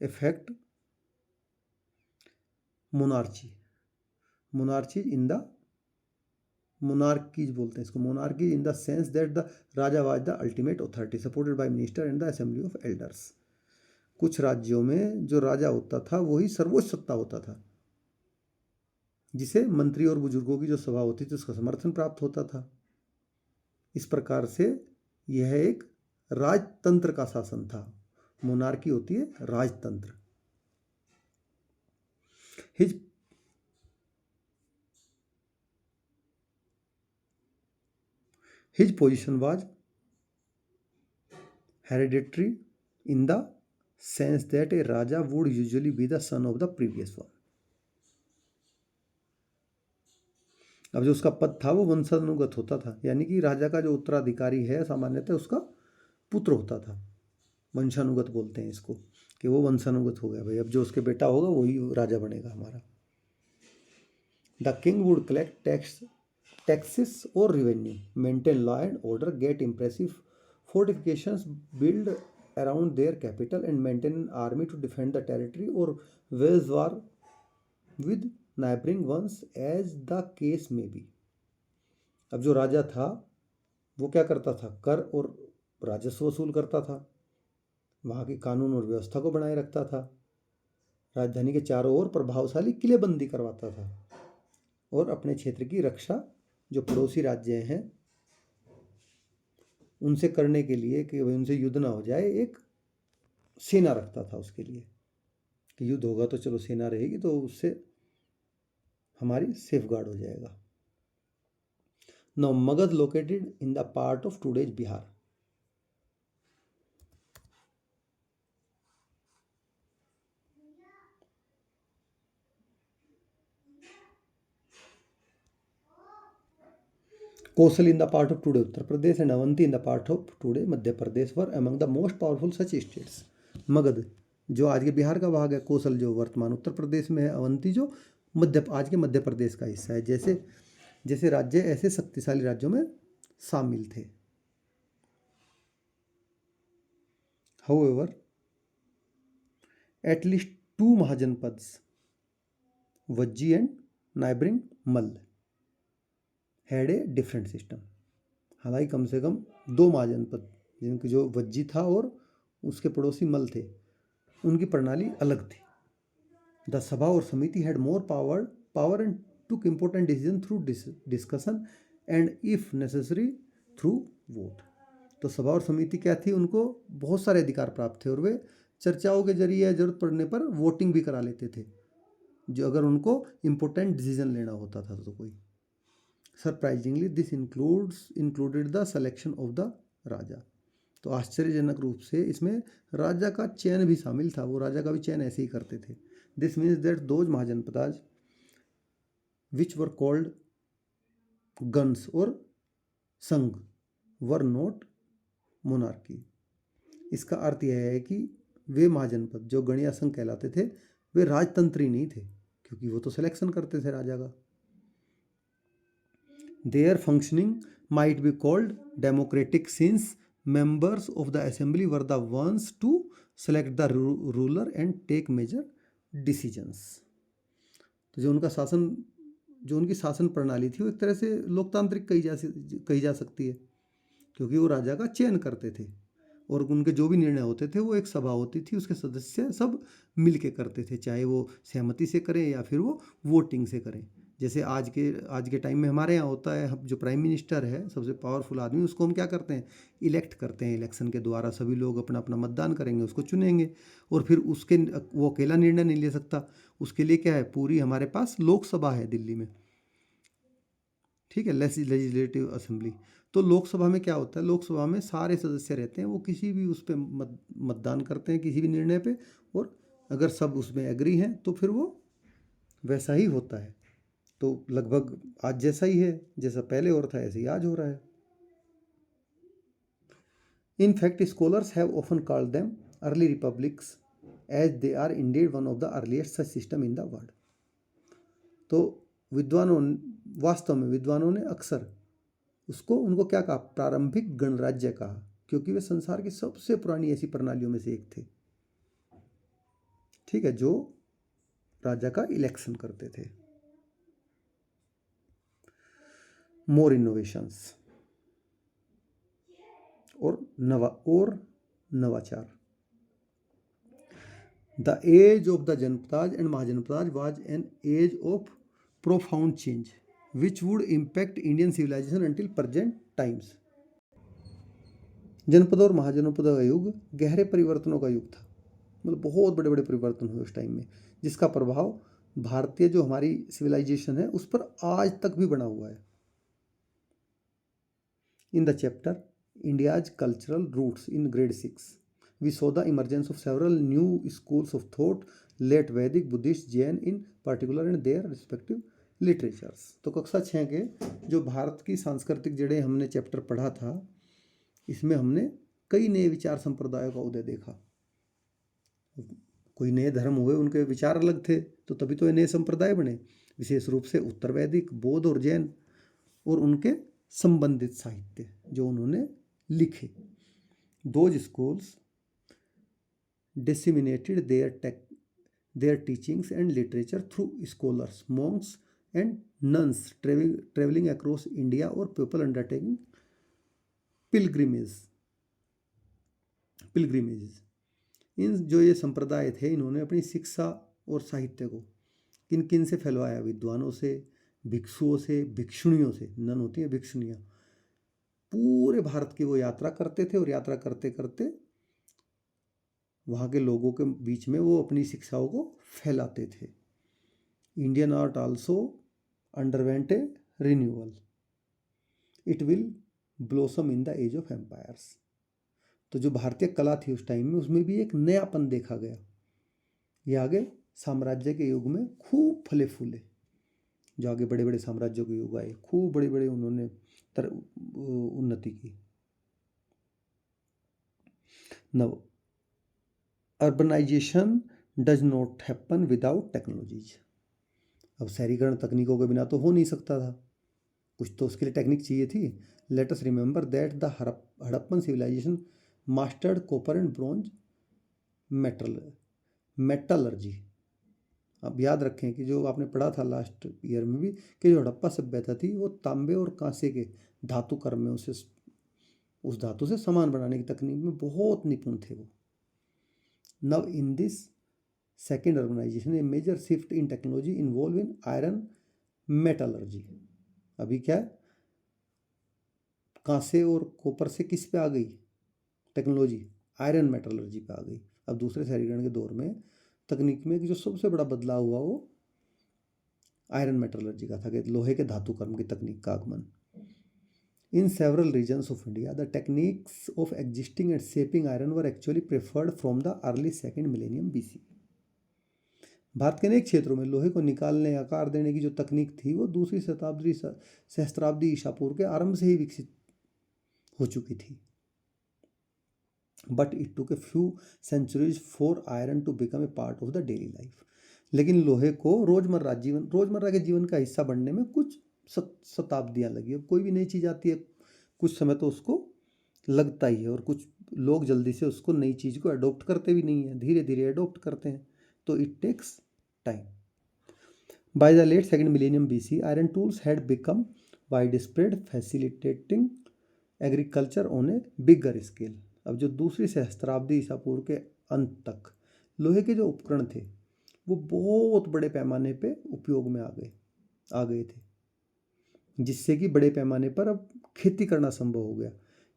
[SPEAKER 1] effect monarchy in the monarchies बोलते हैं इसको, monarchy in the sense that the raja was the ultimate authority supported by minister and the assembly of elders. कुछ राज्यों में जो राजा होता था वही सर्वोच्च सत्ता होता था, जिसे मंत्री और बुजुर्गों की जो सभा होती थी उसका समर्थन प्राप्त होता था। इस प्रकार से यह एक राजतंत्र का शासन था। मोनार्की होती है राजतंत्र। His position was hereditary in the sense that a Raja would usually be the son of the previous one. अब जो उसका पद था वो वंशानुगत होता था, यानी कि राजा का जो उत्तराधिकारी है सामान्यतः उसका पुत्र होता था। वंशानुगत बोलते हैं इसको कि वो वंशानुगत हो गया भाई, अब जो उसके बेटा होगा वही राजा बनेगा हमारा। The king would collect taxes or revenue, maintain law and order, get impressive fortifications built around their capital, and maintain an army to defend the territory or wage war with neighboring ones as the case may be. अब जो राजा था वो क्या करता था, कर और राजस्व वसूल करता था, वहाँ की कानून और व्यवस्था को बनाए रखता था, राजधानी के चारों ओर प्रभावशाली किलेबंदी करवाता था और अपने क्षेत्र की रक्षा जो पड़ोसी राज्य हैं उनसे करने के लिए कि उनसे युद्ध ना हो जाए, एक सेना रखता था उसके लिए कि युद्ध होगा तो चलो सेना रहेगी तो उससे हमारी सेफ गार्ड हो जाएगा। Now Magadh located in the part of today's Bihar. Kosal in the part of today Uttar Pradesh and Avanti in the part of today Madhya Pradesh were among the most powerful such states. Magadh जो आज के बिहार का भाग है, कोसल जो वर्तमान उत्तर प्रदेश में है, अवंती जो आज के मध्य प्रदेश का हिस्सा है, जैसे जैसे राज्य ऐसे शक्तिशाली राज्यों में शामिल थे। However, at least two mahajanapadas Vajji and neighbouring Malla had a different system. हालांकि कम से कम दो महाजनपद जिनके जो वज्जी था और उसके पड़ोसी मल थे उनकी प्रणाली अलग थी। द सभा और समिति had more power and took important decision through discussion and if necessary through vote. तो सभा और समिति क्या थी, उनको बहुत सारे अधिकार प्राप्त थे और वे चर्चाओं के जरिए जरूरत पड़ने पर वोटिंग भी करा लेते थे, जो अगर उनको इम्पोर्टेंट डिसीजन लेना होता था तो कोई। Surprisingly this included the selection of the raja. तो आश्चर्यजनक रूप से इसमें राजा का चयन भी शामिल था, वो राजा का भी चयन ऐसे ही करते थे। This means that those mahajanapadas which were called ganas or sangha were not monarchy. इसका अर्थ यह है कि वे महाजनपद जो गण या संघ कहलाते थे वे राजतंत्री नहीं थे, क्योंकि वो तो सिलेक्शन करते थे राजा का। Their functioning might be called democratic since members of the assembly were the ones to select the ruler and take major decisions. तो जो उनकी शासन प्रणाली थी वो एक तरह से लोकतांत्रिक कही जा सकती है, क्योंकि वो राजा का चयन करते थे और उनके जो भी निर्णय होते थे वो एक सभा होती थी, उसके सदस्य सब मिल के करते थे, चाहे वो सहमति से करें या फिर वो वोटिंग से करें। जैसे आज के टाइम में हमारे यहाँ होता है, जो प्राइम मिनिस्टर है सबसे पावरफुल आदमी, उसको हम क्या करते हैं, इलेक्ट करते हैं। इलेक्शन के द्वारा सभी लोग अपना अपना मतदान करेंगे, उसको चुनेंगे और फिर वो अकेला निर्णय नहीं ले सकता, उसके लिए क्या है, पूरी हमारे पास लोकसभा है दिल्ली में, ठीक है, लेजिस्लेटिव असेंबली। तो लोकसभा में क्या होता है, लोकसभा में सारे सदस्य रहते हैं, वो किसी भी उस पर मतदान करते हैं किसी भी निर्णय पे, और अगर सब उसमें एग्री हैं तो फिर वो वैसा ही होता है। तो लगभग आज जैसा ही है, जैसा पहले और था ऐसे ही आज हो रहा है। In fact scholars have often called them early republics as they are indeed one of the earliest such system in the world. तो विद्वानों, वास्तव में विद्वानों ने अक्सर उनको क्या कहा, प्रारंभिक गणराज्य कहा, क्योंकि वे संसार की सबसे पुरानी ऐसी प्रणालियों में से एक थे, ठीक है, जो राजा का इलेक्शन करते थे। मोर इनोवेशंस और नवाचार। The age of the janapadas and mahajanapadas was an age of profound change which would impact Indian civilisation until present times. जनपदों और महाजनपदों का युग गहरे परिवर्तनों का युग था, मतलब बहुत बड़े बड़े परिवर्तन हुए उस टाइम में, जिसका प्रभाव भारतीय जो हमारी सिविलाइजेशन है उस पर आज तक भी बना हुआ है। In the chapter India's cultural roots in grade 6 we saw the emergence of several new schools of thought, late Vedic, Buddhist, Jain in particular and their respective literatures। तो कक्षा 6 के जो भारत की सांस्कृतिक जड़ें हमने चैप्टर पढ़ा था, इसमें हमने कई नए विचार संप्रदायों का उदय देखा। कोई नए धर्म हुए, उनके विचार अलग थे, तो तभी तो ये नए संप्रदाय बने, विशेष रूप से उत्तर वैदिक, बौद्ध और जैन, और उनके संबंधित साहित्य जो उन्होंने लिखे। Those schools disseminated their teachings and literature through scholars, monks and nuns traveling across India or people undertaking pilgrimages। इन जो ये संप्रदाय थे, इन्होंने अपनी शिक्षा और साहित्य को किन किन से फैलवाया, विद्वानों से, भिक्षुओं से, भिक्षुणियों से, नन होती हैं भिक्षुणियाँ, पूरे भारत की वो यात्रा करते थे, और यात्रा करते करते वहाँ के लोगों के बीच में वो अपनी शिक्षाओं को फैलाते थे। Indian art also underwent a renewal, it will blossom in the age of empires. तो जो भारतीय कला थी उस टाइम में, उसमें भी एक नयापन देखा गया। ये आगे साम्राज्य के युग में खूब फले फूले, जो आगे बड़े बड़े साम्राज्यों के युग आए, खूब बड़े बड़े उन्होंने उन्नति की। नव urbanisation does not happen without technologies. अब शहरीकरण तकनीकों के बिना तो हो नहीं सकता था, कुछ तो उसके लिए टेक्निक चाहिए थी। Let us remember that the Harappan civilisation mastered copper and bronze metallurgy. अब याद रखें कि जो आपने पढ़ा था लास्ट ईयर में भी, कि जो हड़प्पा सभ्यता थी वो तांबे और कांसे के धातु कर्म में उस धातु से सामान बनाने की तकनीक में बहुत निपुण थे वो। Now in this second urbanization, a major shift in technology involved in iron metallurgy। अभी क्या है, कांसे और कॉपर से किस पे आ गई टेक्नोलॉजी, आयरन मेटलर्जी पे आ गई। अब दूसरे शहरीकरण के दौर में तकनीक में जो सबसे बड़ा बदलाव हुआ वो आयरन मेटलर्जी का था, कि लोहे के धातु कर्म की तकनीक का आगमन। In several regions of India, the techniques of existing and shaping iron were actually preferred from the early 2nd millennium BC। Bharat के अनेक क्षेत्रों में लोहे को निकालने, आकार देने की जो तकनीक थी, वो दूसरी सहस्त्राब्दी ईसा पूर्व के आरंभ से ही विकसित हो चुकी थी। But it took a few centuries for iron to become a part of the daily life. लेकिन लोहे को रोजमर्रा के जीवन का हिस्सा बनने में कुछ शताब्दियाँ लगी। अब कोई भी नई चीज़ आती है, कुछ समय तो उसको लगता ही है, और कुछ लोग जल्दी से उसको नई चीज़ को अडोप्ट करते भी नहीं हैं, धीरे धीरे अडोप्ट करते हैं, तो it takes time. By the late 2nd millennium BC, iron tools had become widespread, facilitating agriculture on a bigger scale. अब जो दूसरी सहस्त्राब्दी ईसा पूर्व के अंत तक लोहे के जो उपकरण थे वो बहुत बड़े पैमाने पे उपयोग में आ गए थे, जिससे कि बड़े पैमाने पर अब खेती करना संभव हो गया।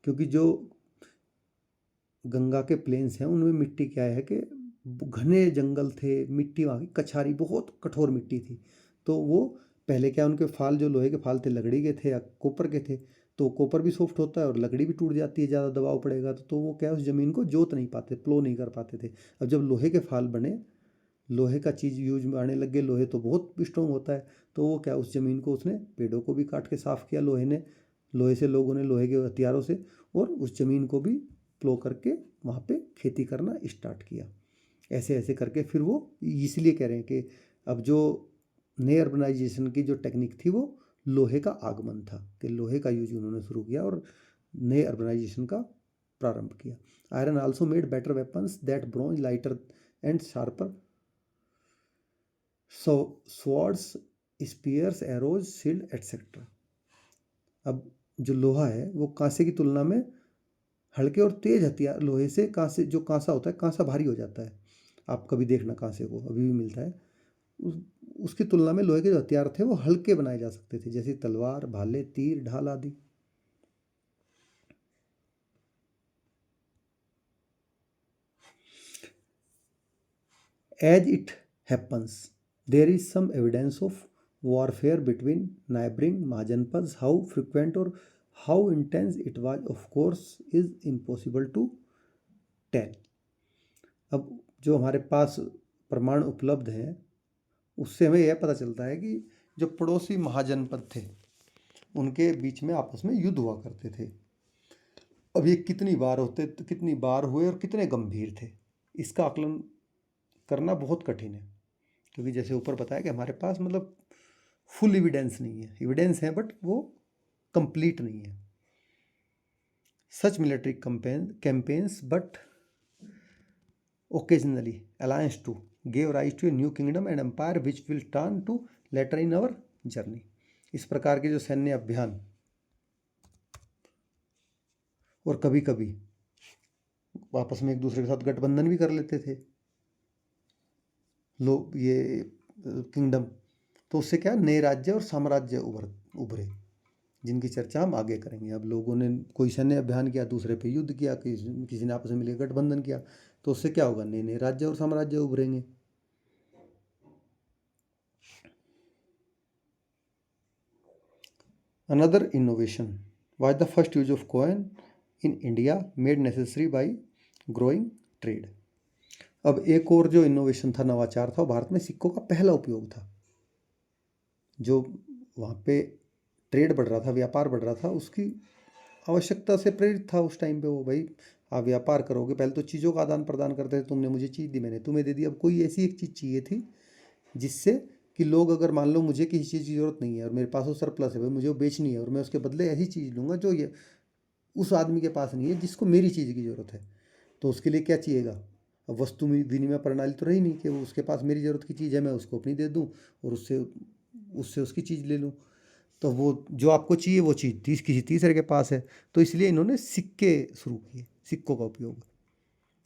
[SPEAKER 1] क्योंकि जो गंगा के प्लेन्स हैं उनमें मिट्टी क्या है कि घने जंगल थे, मिट्टी वहाँ की कछारी, बहुत कठोर मिट्टी थी। तो वो पहले क्या, उनके फाल जो लोहे के फाल थे लकड़ी के थे या कॉपर के थे, तो कॉपर भी सॉफ्ट होता है और लकड़ी भी टूट जाती है, ज़्यादा दबाव पड़ेगा तो वो क्या है, उस ज़मीन को जोत नहीं पाते, प्लो नहीं कर पाते थे। अब जब लोहे के फाल बने, लोहे का चीज़ यूज में आने लग गए, लोहे तो बहुत स्ट्रॉन्ग होता है, तो वो क्या, उस ज़मीन को उसने, पेड़ों को भी काट के साफ़ किया लोहे ने, लोहे से लोगों ने, लोहे के हथियारों से, और उस ज़मीन को भी प्लो करके वहाँ पे खेती करना स्टार्ट किया। ऐसे ऐसे करके फिर वो, इसलिए कह रहे हैं कि अब जो नए अर्बनाइजेशन की जो टेक्निक थी, वो लोहे का आगमन था, कि लोहे का यूज उन्होंने शुरू किया और नए अर्बनाइजेशन का प्रारंभ किया। Iron also made better weapons that bronze lighter and sharper, swords, spears, arrows, shield etcetera. अब जो लोहा है वो कांसे की तुलना में हल्के और तेज हथियार, लोहे से, कांसे, जो कांसा होता है, कांसा भारी हो जाता है, आप कभी देखना कांसे को, अभी भी मिलता है, उस उसकी तुलना में लोहे के जो हथियार थे वो हल्के बनाए जा सकते थे, जैसे तलवार, भाले, तीर, ढाल आदि। As it happens, there is some evidence of warfare between neighboring Mahajanpads. How frequent or how intense it was, of course, is impossible to tell. अब जो हमारे पास प्रमाण उपलब्ध हैं, उससे हमें यह पता चलता है कि जो पड़ोसी महाजनपद थे, उनके बीच में आपस में युद्ध हुआ करते थे। अब ये कितनी बार हुए और कितने गंभीर थे, इसका आकलन करना बहुत कठिन है, क्योंकि जैसे ऊपर बताया कि हमारे पास मतलब फुल एविडेंस नहीं है, एविडेंस है बट वो कंप्लीट नहीं है। Such military campaigns but occasionally alliance to gave rise to a new kingdom and empire which will turn to later in our journey. इस प्रकार के जो सैन्य अभियान और कभी कभी आपस में एक दूसरे के साथ गठबंधन भी कर लेते थे लोग, ये किंगडम, तो उससे क्या नए राज्य और साम्राज्य उभरे, जिनकी चर्चा हम आगे करेंगे। अब लोगों ने कोई सैन्य अभियान किया, दूसरे पे युद्ध किया, किसी ने आपस में मिलकर गठबंधन किया, तो उससे क्या होगा, नए नए राज्य और साम्राज्य उभरेंगे। Another innovation was the first use of coin in India made necessary by growing trade. अब एक और जो इनोवेशन था, नवाचार था, भारत में सिक्कों का पहला उपयोग था। जो वहाँ पे ट्रेड बढ़ रहा था, व्यापार बढ़ रहा था, उसकी आवश्यकता से प्रेरित था उस टाइम पे वो, भाई आप व्यापार करोगे, पहले तो चीज़ों का आदान प्रदान करते थे, तुमने मुझे चीज़ दी, मैंने तुम्हें दे दी। अब कोई ऐसी एक चीज़ चाहिए थी जिससे कि लोग, अगर मान लो मुझे किसी चीज़ की ज़रूरत नहीं है और मेरे पास वो सरप्लस है, भाई मुझे वो बेचनी है, और मैं उसके बदले ऐसी चीज़ लूँगा जो ये उस आदमी के पास नहीं है जिसको मेरी चीज़ की ज़रूरत है, तो उसके लिए क्या चाहिएगा। अब वस्तु विनिमय प्रणाली तो रही नहीं कि वो उसके पास मेरी ज़रूरत की चीज़ है, मैं उसको अपनी दे दूँ और उससे उससे उसकी चीज़ ले लूँ। तो वो जो आपको चाहिए वो चीज़ किसी तीसरे के पास है, तो इसलिए इन्होंने सिक्के शुरू किए, सिक्कों का उपयोग,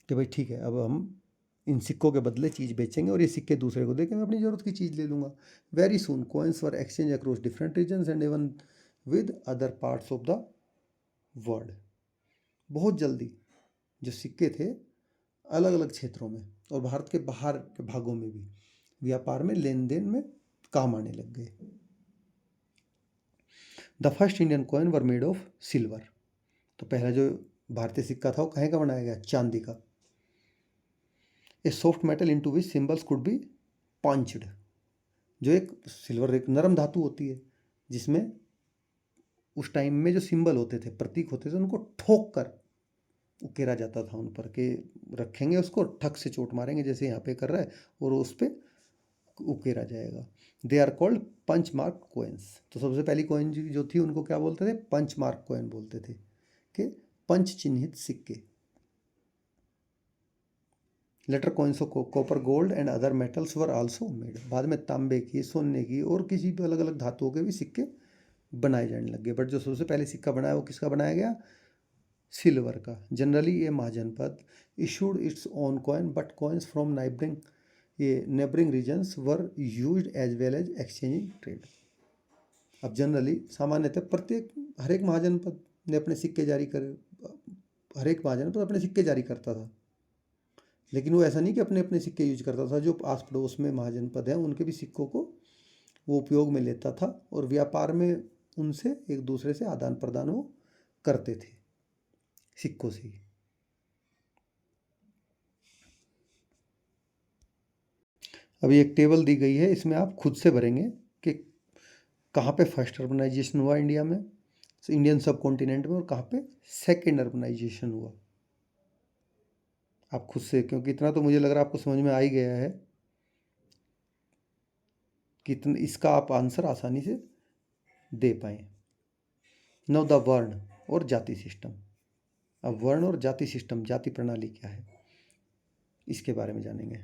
[SPEAKER 1] कि भाई ठीक है, अब हम इन सिक्कों के बदले चीज़ बेचेंगे और ये सिक्के दूसरे को देके मैं अपनी ज़रूरत की चीज़ ले लूँगा। Very soon coins were exchange across different regions and even with other parts of the world. बहुत जल्दी जो सिक्के थे अलग अलग क्षेत्रों में और भारत के बाहर के भागों में भी व्यापार में, लेन देन में काम आने लग गए। The first Indian coin were made of silver. तो पहला जो भारतीय सिक्का था वो कहाँ का बनाया गया, चांदी का। ए soft metal into which symbols could be punched. जो एक सिल्वर एक नरम धातु होती है जिसमें उस टाइम में जो सिंबल होते थे, प्रतीक होते थे, उनको ठोक कर उकेरा जाता था उन पर, के रखेंगे उसको, ठक से चोट मारेंगे जैसे यहाँ पे कर रहा है, और उस पर उकेरा जाएगा। They are called punch mark coins. तो सबसे पहली कॉइन जो थी उनको क्या बोलते थे, पंच मार्क कॉइन बोलते थे, कि पंच चिन्हित सिक्के। Later coins of copper, gold and other metals were also made. बाद में तांबे की, सोने की और किसी भी अलग अलग धातुओं के भी सिक्के बनाए जाने लगे, बट जो सबसे पहले सिक्का बनाया वो किसका बनाया गया, सिल्वर का। जनरली ये mahajanapada issued its own coin, but coins from neighbouring regions were used as well as exchanging trade. अब जनरली सामान्यतः हर एक महाजनपद ने अपने सिक्के जारी कर, हर एक महाजनपद अपने सिक्के जारी करता था, लेकिन वो ऐसा नहीं कि अपने अपने सिक्के यूज करता था। जो आस पड़ोस में महाजनपद हैं उनके भी सिक्कों को वो उपयोग में लेता था और व्यापार में उनसे एक दूसरे से आदान प्रदान वो करते थे सिक्कों से ही। अभी एक टेबल दी गई है, इसमें आप खुद से भरेंगे कि कहाँ पे फर्स्ट अर्बनाइजेशन हुआ इंडिया में, इंडियन सब कॉन्टिनेंट में, और कहाँ पे सेकेंड अर्बनाइजेशन हुआ। आप खुद से, क्योंकि इतना तो मुझे लग रहा है आपको समझ में आ ही गया है कि इसका आप आंसर आसानी से दे पाएँ। नौ द वर्ण और जाति सिस्टम। अब वर्ण और जाति सिस्टम, जाति प्रणाली क्या है, इसके बारे में जानेंगे।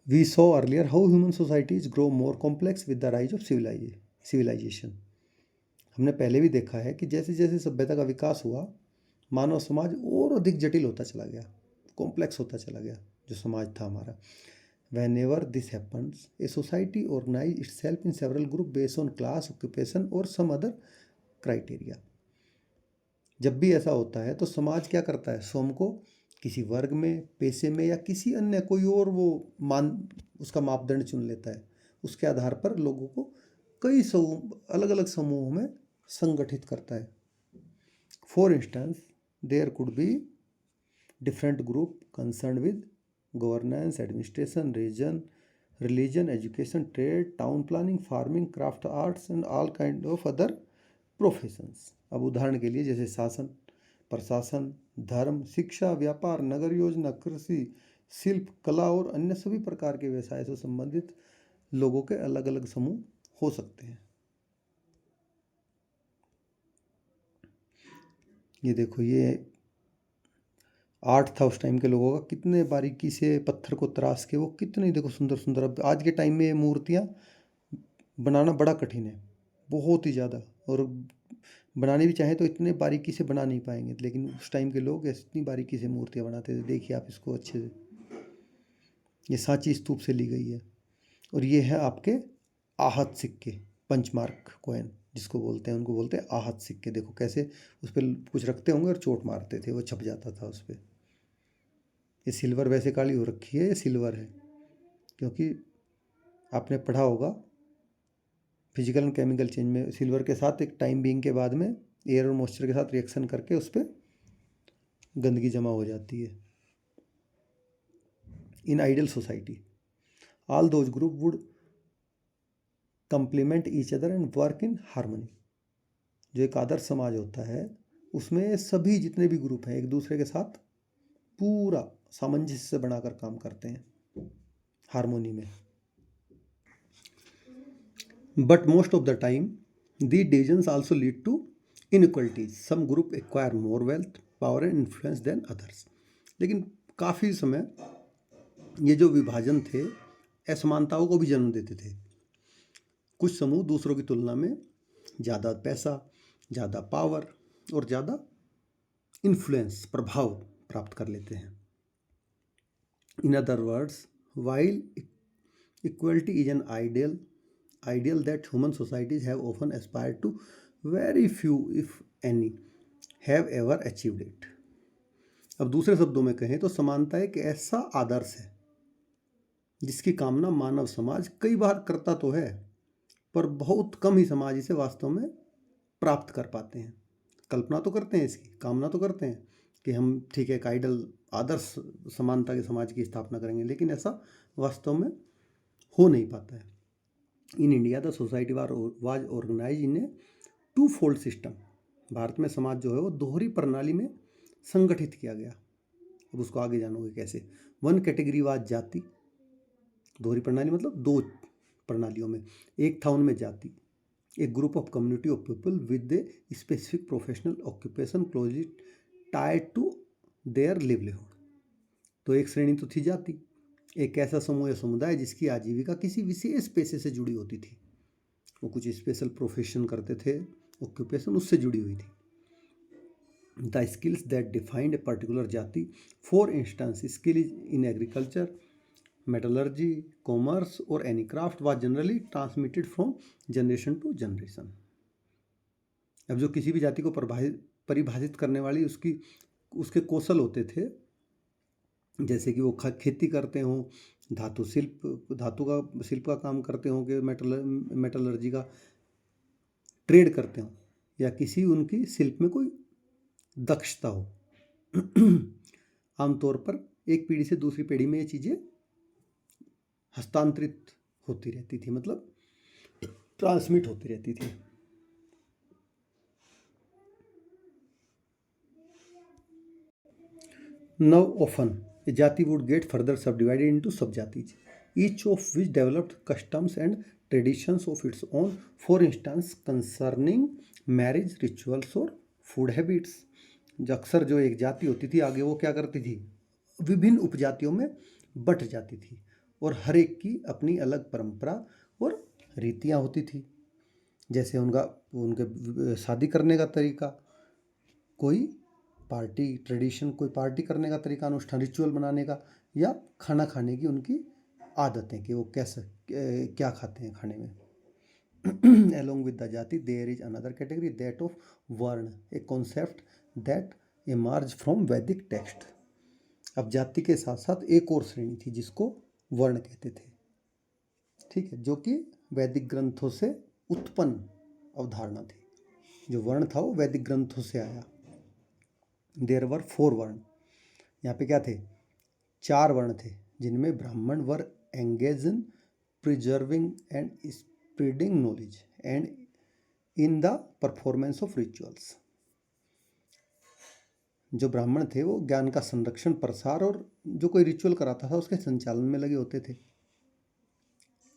[SPEAKER 1] We saw earlier how human societies grow more complex with the rise of civilization. हमने पहले भी देखा है कि जैसे जैसे सभ्यता का विकास हुआ, मानव समाज और अधिक जटिल होता चला गया, कॉम्प्लेक्स होता चला गया जो समाज था हमारा। Whenever this happens, a society organizes itself in several groups based on class, occupation और some other criteria। जब भी ऐसा होता है तो समाज क्या करता है, स्वयं को किसी वर्ग में, पेशे में या किसी अन्य कोई और वो उसका मापदंड चुन लेता है। उसके आधार पर लोगों को कई अलग अलग समूहों में संगठित करता है। For instance, there could be different group concern with governance, administration, religion, education, trade, town planning, farming, craft arts and all kind of other professions. अब उदाहरण के लिए जैसे शासन, प्रशासन, धर्म, शिक्षा, व्यापार, नगर योजना, कृषि, शिल्प, कला और अन्य सभी प्रकार के व्यवसाय से संबंधित लोगों के अलग अलग समूह हो सकते हैं। ये देखो, ये आर्ट था उस टाइम के लोगों का, कितने बारीकी से पत्थर को तराश के वो कितने, देखो सुंदर सुंदर। अब आज के टाइम में ये मूर्तियाँ बनाना बड़ा कठिन है, बहुत ही ज़्यादा, और बनानी भी चाहें तो इतने बारीकी से बना नहीं पाएंगे, लेकिन उस टाइम के लोग इतनी बारीकी से मूर्तियाँ बनाते थे। देखिए आप इसको अच्छे से, ये सांची स्तूप से ली गई है। और ये है आपके आहत सिक्के, पंचमार्क कॉइन जिसको बोलते हैं, उनको बोलते हैं आहत सिक्के। देखो कैसे उस पर कुछ रखते होंगे और चोट मारते थे, वो छप जाता था उस पर। ये सिल्वर वैसे काली हो रखी है, ये सिल्वर है, क्योंकि आपने पढ़ा होगा फिजिकल एंड केमिकल चेंज में, सिल्वर के साथ एक टाइम बीइंग के बाद में एयर और मॉइस्चर के साथ रिएक्शन करके उस पर गंदगी जमा हो जाती है। In ideal society all those group would complement each other and work in harmony. जो एक आदर्श समाज होता है उसमें सभी जितने भी ग्रुप हैं एक दूसरे के साथ पूरा सामंजस्य से बनाकर काम करते हैं, हार्मोनी में। But most of the time the divisions also lead to inequalities. Some group acquire more wealth, power and influence than others. लेकिन काफ़ी समय ये जो विभाजन थे असमानताओं को भी जन्म देते थे। कुछ समूह दूसरों की तुलना में ज़्यादा पैसा, ज़्यादा पावर और ज़्यादा इन्फ्लुएंस, प्रभाव प्राप्त कर लेते हैं। In other words, while equality is an ideal that human societies have often aspired to, very few if any have ever achieved it। अब दूसरे शब्दों में कहें तो समानता एक ऐसा आदर्श है जिसकी कामना मानव समाज कई बार करता तो है, पर बहुत कम ही समाज इसे वास्तव में प्राप्त कर पाते हैं। कल्पना तो करते हैं इसकी, कामना तो करते हैं कि हम ठीक है एक आइडल आदर्श समानता के समाज की स्थापना करेंगे, लेकिन ऐसा वास्तव में हो नहीं पाता है। In India the society was organize in a two fold system. भारत में समाज जो है वो दोहरी प्रणाली में संगठित किया गया। अब उसको आगे जानोगे कैसे। वन कैटेगरी वाज जाति, दोहरी प्रणाली मतलब दो प्रणालियों में, एक था उनमें जाति, एक group of community of people with a specific professional occupation closely tied to their livelihood. तो एक श्रेणी तो थी जाति, एक ऐसा समूह या समुदाय जिसकी आजीविका किसी विशेष पेशे से जुड़ी होती थी, वो कुछ स्पेशल प्रोफेशन करते थे, ऑक्यूपेशन उससे जुड़ी हुई थी। The skills that defined a particular jati, for instance skill in agriculture, metallurgy, commerce और any craft was generally transmitted from generation to generation. अब जो किसी भी जाति को परिभाषित करने वाली उसके कौशल होते थे, जैसे कि वो खेती करते हों, धातु का शिल्प का काम करते हों, कि मेटलर्जी का, ट्रेड करते हों या किसी उनकी शिल्प में कोई दक्षता हो। आमतौर पर एक पीढ़ी से दूसरी पीढ़ी में ये चीज़ें हस्तांतरित होती रहती थी, मतलब ट्रांसमिट होती रहती थी। Now often a jati would get further subdivided into subjatis, each of which developed customs and traditions of its own, for instance concerning marriage rituals or food habits। जो अक्सर जो एक जाति होती थी आगे वो क्या करती थी, विभिन्न उपजातियों में बट जाती थी और हर एक की अपनी अलग परंपरा और रीतियाँ होती थी। जैसे उनके शादी करने का तरीका, कोई पार्टी ट्रेडिशन, कोई पार्टी करने का तरीका, अनुष्ठान, रिचुअल बनाने का, या खाना खाने की उनकी आदतें कि वो कैसे क्या खाते हैं खाने में। Along with the jati there is another category, that of वर्ण, a concept that emerged from Vedic text। अब जाति के साथ साथ एक और श्रेणी थी जिसको वर्ण कहते थे, ठीक है, जो कि वैदिक ग्रंथों से उत्पन्न अवधारणा थी। जो वर्ण था वो वैदिक ग्रंथों से आया। देयर वर 4 वर्ण, यहाँ पे क्या थे, 4 वर्ण थे, जिनमें Brahman were engage in preserving and spreading knowledge and in the performance of rituals. जो ब्राह्मण थे वो ज्ञान का संरक्षण, प्रसार और जो कोई रिचुअल कराता था उसके संचालन में लगे होते थे।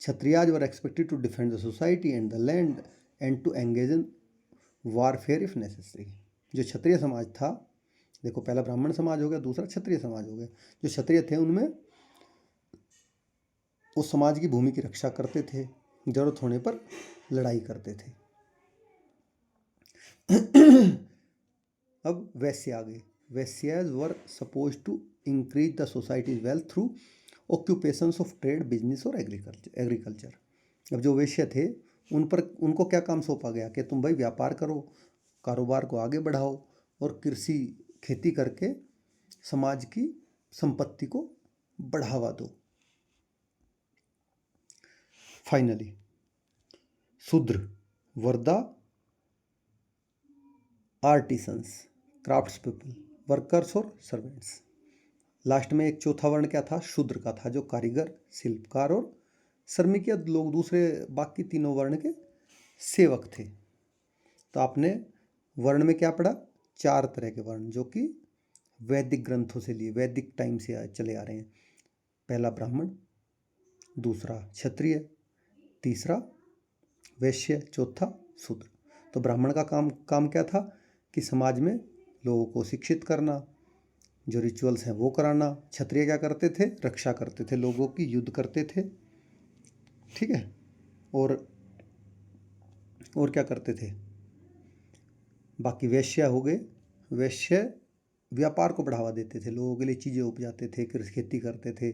[SPEAKER 1] Kshatriyas were expected to defend the society and the land and to engage in warfare if necessary. जो क्षत्रिय समाज था, देखो पहला ब्राह्मण समाज हो गया, दूसरा क्षत्रिय समाज हो गया। जो क्षत्रिय थे उनमें उस समाज की भूमि की रक्षा करते थे, जरूरत होने पर लड़ाई करते थे। अब वैश्य आ गए। Vaishyas were suppose to increase the society's wealth through occupations of trade, business और एग्रीकल्चर। अब जो वैश्य थे उनको क्या काम सौंपा गया कि तुम भाई व्यापार करो, कारोबार को आगे बढ़ाओ और कृषि खेती करके समाज की संपत्ति को बढ़ावा दो। फाइनली शूद्र were the artisans, crafts people, workers और सर्वेंट्स। लास्ट में एक चौथा वर्ण क्या था, शूद्र का था, जो कारीगर, शिल्पकार और श्रमिक लोग दूसरे बाकी तीनों वर्ण के सेवक थे। तो आपने वर्ण में क्या पढ़ा, 4 तरह के वर्ण जो कि वैदिक ग्रंथों से लिए, वैदिक टाइम से चले आ रहे हैं। पहला ब्राह्मण, दूसरा क्षत्रिय, तीसरा वैश्य, चौथा शूद्र। तो ब्राह्मण का काम क्या था कि समाज में लोगों को शिक्षित करना, जो रिचुअल्स हैं वो कराना। क्षत्रिय क्या करते थे, रक्षा करते थे लोगों की, युद्ध करते थे, ठीक है, और क्या करते थे। बाकी वैश्य हो गए, वैश्य व्यापार को बढ़ावा देते थे, लोगों के लिए चीज़ें उपजाते थे, खेती करते थे।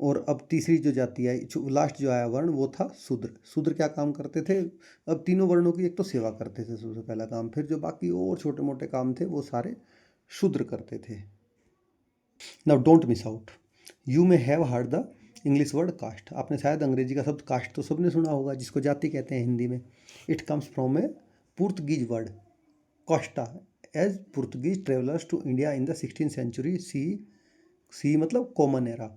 [SPEAKER 1] और अब तीसरी जो जाति आई, लास्ट जो आया वर्ण, वो था शूद्र। शूद्र क्या काम करते थे, अब तीनों वर्णों की एक तो सेवा करते थे सबसे पहला काम, फिर जो बाकी और छोटे मोटे काम थे वो सारे शूद्र करते थे। Now don't miss out, you may have heard the English word caste. आपने शायद अंग्रेजी का शब्द कास्ट तो सबने सुना होगा, जिसको जाति कहते हैं हिंदी में। It comes from a Portuguese word costa, as Portuguese travellers to India in the 16th century C मतलब common era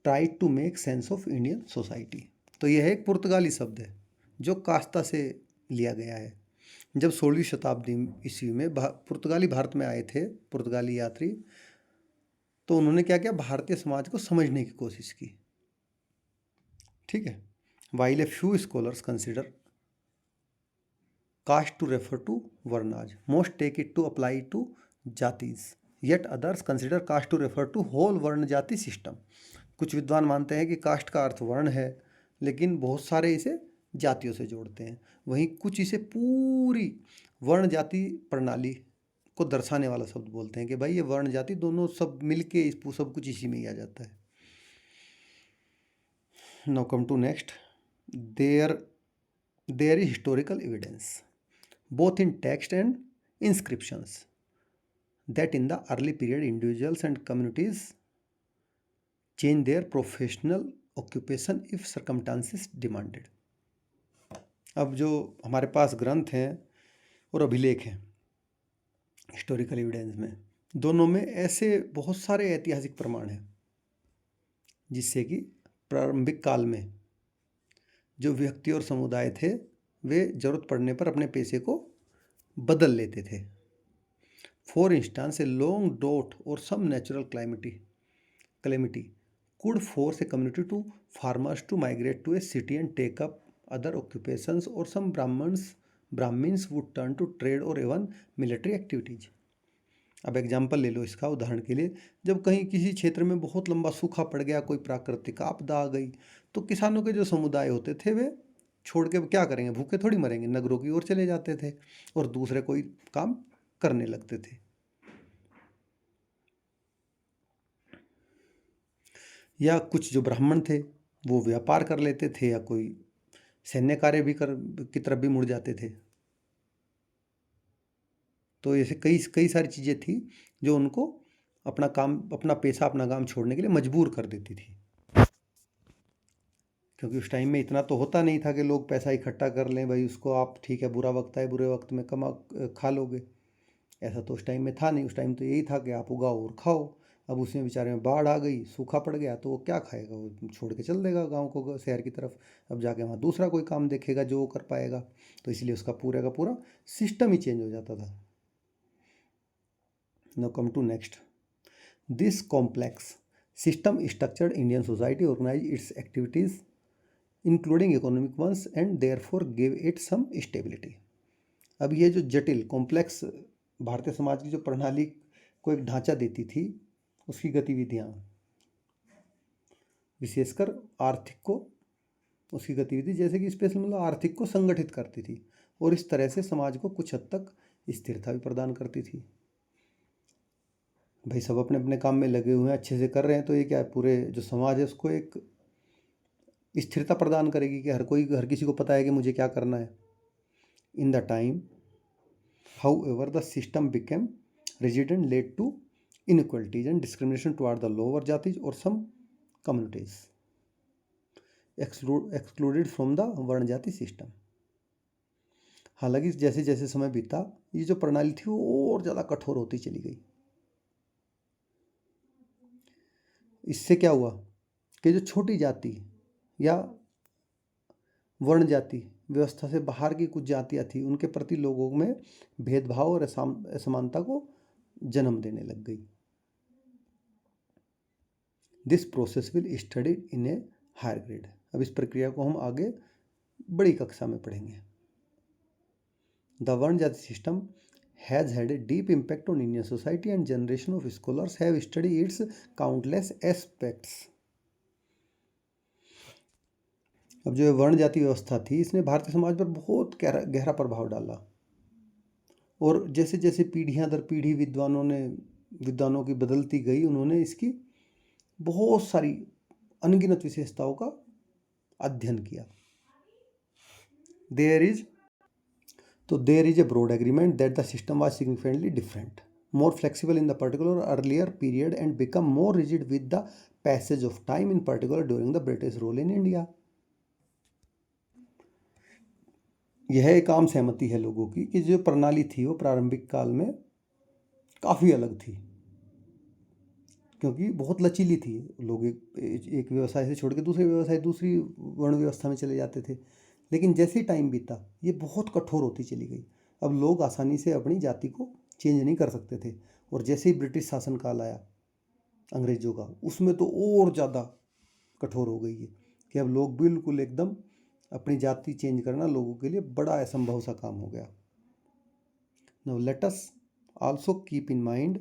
[SPEAKER 1] try to make sense of Indian society. तो यह एक पुर्तगाली शब्द है जो कास्ता से लिया गया है। जब 16वीं शताब्दी ईस्वी में पुर्तगाली भारत में आए थे, पुर्तगाली यात्री, तो उन्होंने क्या किया, भारतीय समाज को समझने की कोशिश की, ठीक है। While a few scholars consider caste to refer to varnas, most take it to apply to jatis, yet others consider caste to refer to whole varna jati system. कुछ विद्वान मानते हैं कि कास्ट का अर्थ वर्ण है, लेकिन बहुत सारे इसे जातियों से जोड़ते हैं। वहीं कुछ इसे पूरी वर्ण जाति प्रणाली को दर्शाने वाला शब्द बोलते हैं कि भाई ये वर्ण जाति दोनों सब मिलके इस सब कुछ इसी में ही आ जाता है। Now come to next, there is historical evidence both in text and inscriptions that in the early period individuals and communities change their professional occupation if circumstances demanded। अब जो हमारे पास ग्रंथ हैं और अभिलेख हैं हिस्टोरिकल एविडेंस में, दोनों में ऐसे बहुत सारे ऐतिहासिक प्रमाण हैं जिससे कि प्रारंभिक काल में जो व्यक्ति और समुदाय थे वे जरूरत पड़ने पर अपने पेशे को बदल लेते थे। For instance a long drought और some natural calamity could force a community to farmers to migrate to a city and take up other occupations, or some Brahmins would turn to trade or even military activities. अब example ले लो इसका उदाहरण के लिए, जब कहीं किसी क्षेत्र में बहुत लंबा सूखा पड़ गया, कोई प्राकृतिक आपदा आ गई, तो किसानों के जो समुदाय होते थे वे छोड़ के क्या करेंगे, भूखे थोड़ी मरेंगे, नगरों की ओर चले जाते थे और दूसरे कोई काम करने लगते थे। या कुछ जो ब्राह्मण थे वो व्यापार कर लेते थे या कोई सैन्य कार्य भी की तरफ भी मुड़ जाते थे। तो ऐसे कई कई सारी चीज़ें थी जो उनको अपना काम, अपना पेशा, अपना काम छोड़ने के लिए मजबूर कर देती थी, क्योंकि उस टाइम में इतना तो होता नहीं था कि लोग पैसा इकट्ठा कर लें, भाई उसको आप ठीक है बुरा वक्त आए बुरे वक्त में खा लोगे, ऐसा तो उस टाइम में था नहीं। उस टाइम तो यही था कि आप उगाओ और खाओ। अब उसमें बेचारे में बाढ़ आ गई, सूखा पड़ गया, तो वो क्या खाएगा, वो छोड़ के चल देगा गांव को, शहर की तरफ। अब जाके वहाँ दूसरा कोई काम देखेगा जो वो कर पाएगा, तो इसलिए उसका पूरा का पूरा सिस्टम ही चेंज हो जाता था। Now come to next, this complex system structured Indian society organize its activities including economic ones and therefore give it some stability. अब ये जो जटिल कॉम्प्लेक्स भारतीय समाज की जो प्रणाली को एक ढांचा देती थी, उसकी गतिविधियाँ, विशेषकर आर्थिक को, उसकी गतिविधि जैसे कि स्पेशल मतलब आर्थिक को संगठित करती थी और इस तरह से समाज को कुछ हद तक स्थिरता भी प्रदान करती थी। भाई सब अपने अपने काम में लगे हुए हैं, अच्छे से कर रहे हैं, तो ये क्या है, पूरे जो समाज है उसको एक स्थिरता प्रदान करेगी कि हर किसी को पता है कि मुझे क्या करना है। In the time however the system became rigid and led to inequalities and discrimination toward the lower jatis or some communities excluded from the वर्ण जाति सिस्टम। हालांकि जैसे जैसे समय बीता ये जो प्रणाली थी वो और ज़्यादा कठोर होती चली गई। इससे क्या हुआ कि जो छोटी जाति या वर्ण जाति व्यवस्था से बाहर की कुछ जातियाँ थी, उनके प्रति लोगों में भेदभाव और असमानता को जन्म देने लग गई। This process will study in a higher grade. अब इस प्रक्रिया को हम आगे बड़ी कक्षा में पढ़ेंगे। द वर्ण jati system has had a deep impact on Indian society and generation of scholars have study it's countless aspects. अब जो वर्ण जाति व्यवस्था थी, इसने भारतीय समाज पर बहुत गहरा प्रभाव डाला और जैसे जैसे पीढ़ियां दर पीढ़ी विद्वानों की बदलती गई, उन्होंने इसकी बहुत सारी अनगिनत विशेषताओं का अध्ययन किया। There is a broad agreement that the system was significantly different, more flexible in the particular earlier period and become more rigid with the passage of time, in particular during the British rule in India. यह एक आम सहमति है लोगों की कि जो प्रणाली थी वो प्रारंभिक काल में काफ़ी अलग थी, क्योंकि बहुत लचीली थी। लोग एक व्यवसाय से छोड़ के दूसरी वर्ण व्यवस्था में चले जाते थे। लेकिन जैसे ही टाइम बीता ये बहुत कठोर होती चली गई। अब लोग आसानी से अपनी जाति को चेंज नहीं कर सकते थे, और जैसे ही ब्रिटिश शासनकाल आया अंग्रेजों का, उसमें तो और ज़्यादा कठोर हो गई है कि अब लोग बिल्कुल एकदम अपनी जाति चेंज करना लोगों के लिए बड़ा असंभव सा काम हो गया। Now let us also keep in mind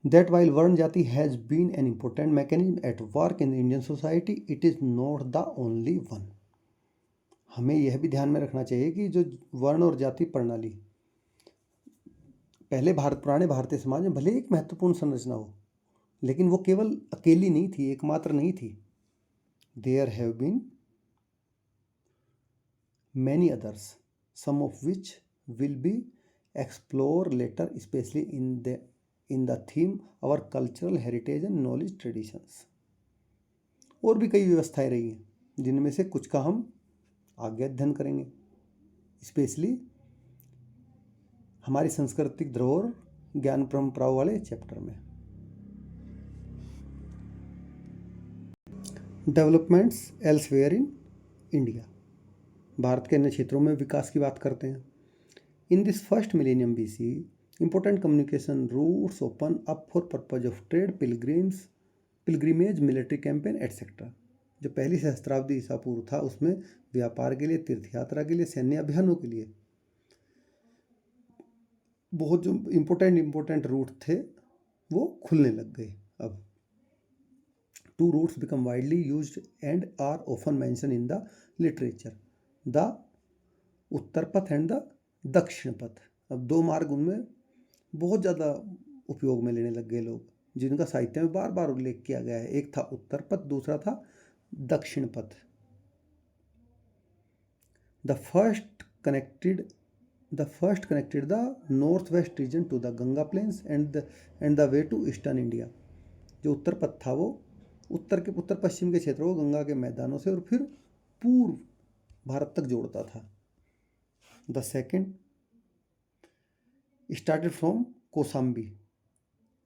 [SPEAKER 1] that while Varn Jati has been an important mechanism at work in the Indian society, it is not the only one. हमें यह भी ध्यान में रखना चाहिए कि जो वर्ण और जाति प्रणाली पहले पुराने भारतीय समाज में भले एक महत्वपूर्ण संरचना हो, लेकिन वो केवल अकेली नहीं थी, एकमात्र नहीं थी। There have been many others, some of which will be explored later, especially in the theme our cultural heritage and knowledge traditions. और भी कई व्यवस्थाएं रही हैं जिनमें से कुछ का हम आगे अध्ययन करेंगे, स्पेशली हमारी सांस्कृतिक धरोहर ज्ञान परंपराओं वाले चैप्टर में। Developments elsewhere in India, Bharat के अन्य क्षेत्रों में विकास की बात करते हैं। In this first millennium BC, important communication routes open up for purpose of trade, pilgrimage, military campaign, etc. जो पहली सहस्त्राब्दी ईसा पूर्व था उसमें व्यापार के लिए, तीर्थ यात्रा के लिए, सैन्य अभियानों के लिए बहुत जो इम्पोर्टेंट रूट थे वो खुलने लग गए। अब two routes become widely used and are often mentioned in the literature, the उत्तर पथ एंड द दक्षिण पथ। अब दो मार्ग उनमें बहुत ज़्यादा उपयोग में लेने लग गए लोग, जिनका साहित्य में बार बार उल्लेख किया गया है। एक था उत्तर पथ, दूसरा था दक्षिण पथ। The first connected the north west region to the Ganga plains and the way to eastern India. जो उत्तर पथ था वो उत्तर पश्चिम के क्षेत्रों को गंगा के मैदानों से और फिर पूर्व भारत तक जोड़ता था। The second started from Kosambi,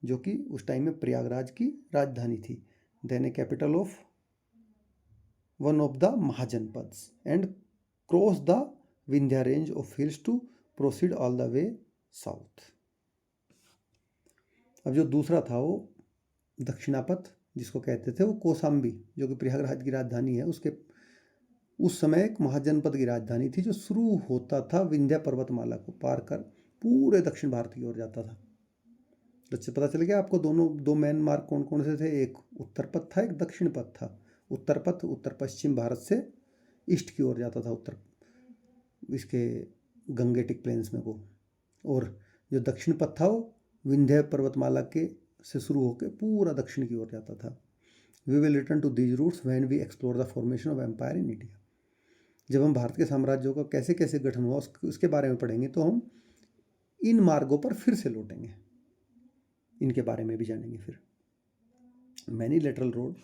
[SPEAKER 1] जो कि उस टाइम में प्रयागराज की राजधानी थी, then a capital of one of the Mahajanapadas, and cross the Vindhya range of hills to proceed all the way south. अब जो दूसरा था वो दक्षिणापथ, जिसको कहते थे वो कोसाम्बी, जो कि प्रयागराज की राजधानी है, उसके उस समय एक महाजनपद की राजधानी थी जो शुरू होता था विंध्या पर्वतमाला को पार कर पूरे दक्षिण भारत की ओर जाता था। तो पता चल गया आपको दो मेन मार्ग कौन कौन से थे, एक उत्तर पथ था, एक दक्षिण पथ था। उत्तर पथ उत्तर पश्चिम भारत से ईस्ट की ओर जाता था, उत्तर इसके गंगेटिक प्लेन्स में को, और जो दक्षिण पथ था वो विंध्य पर्वतमाला के से शुरू होकर पूरा दक्षिण की ओर जाता था। We will return to these routes when we explore the formation of empire in India. जब हम भारत के साम्राज्यों का कैसे कैसे गठन हुआ उसके बारे में पढ़ेंगे तो हम इन मार्गों पर फिर से लौटेंगे, इनके बारे में भी जानेंगे। फिर many lateral road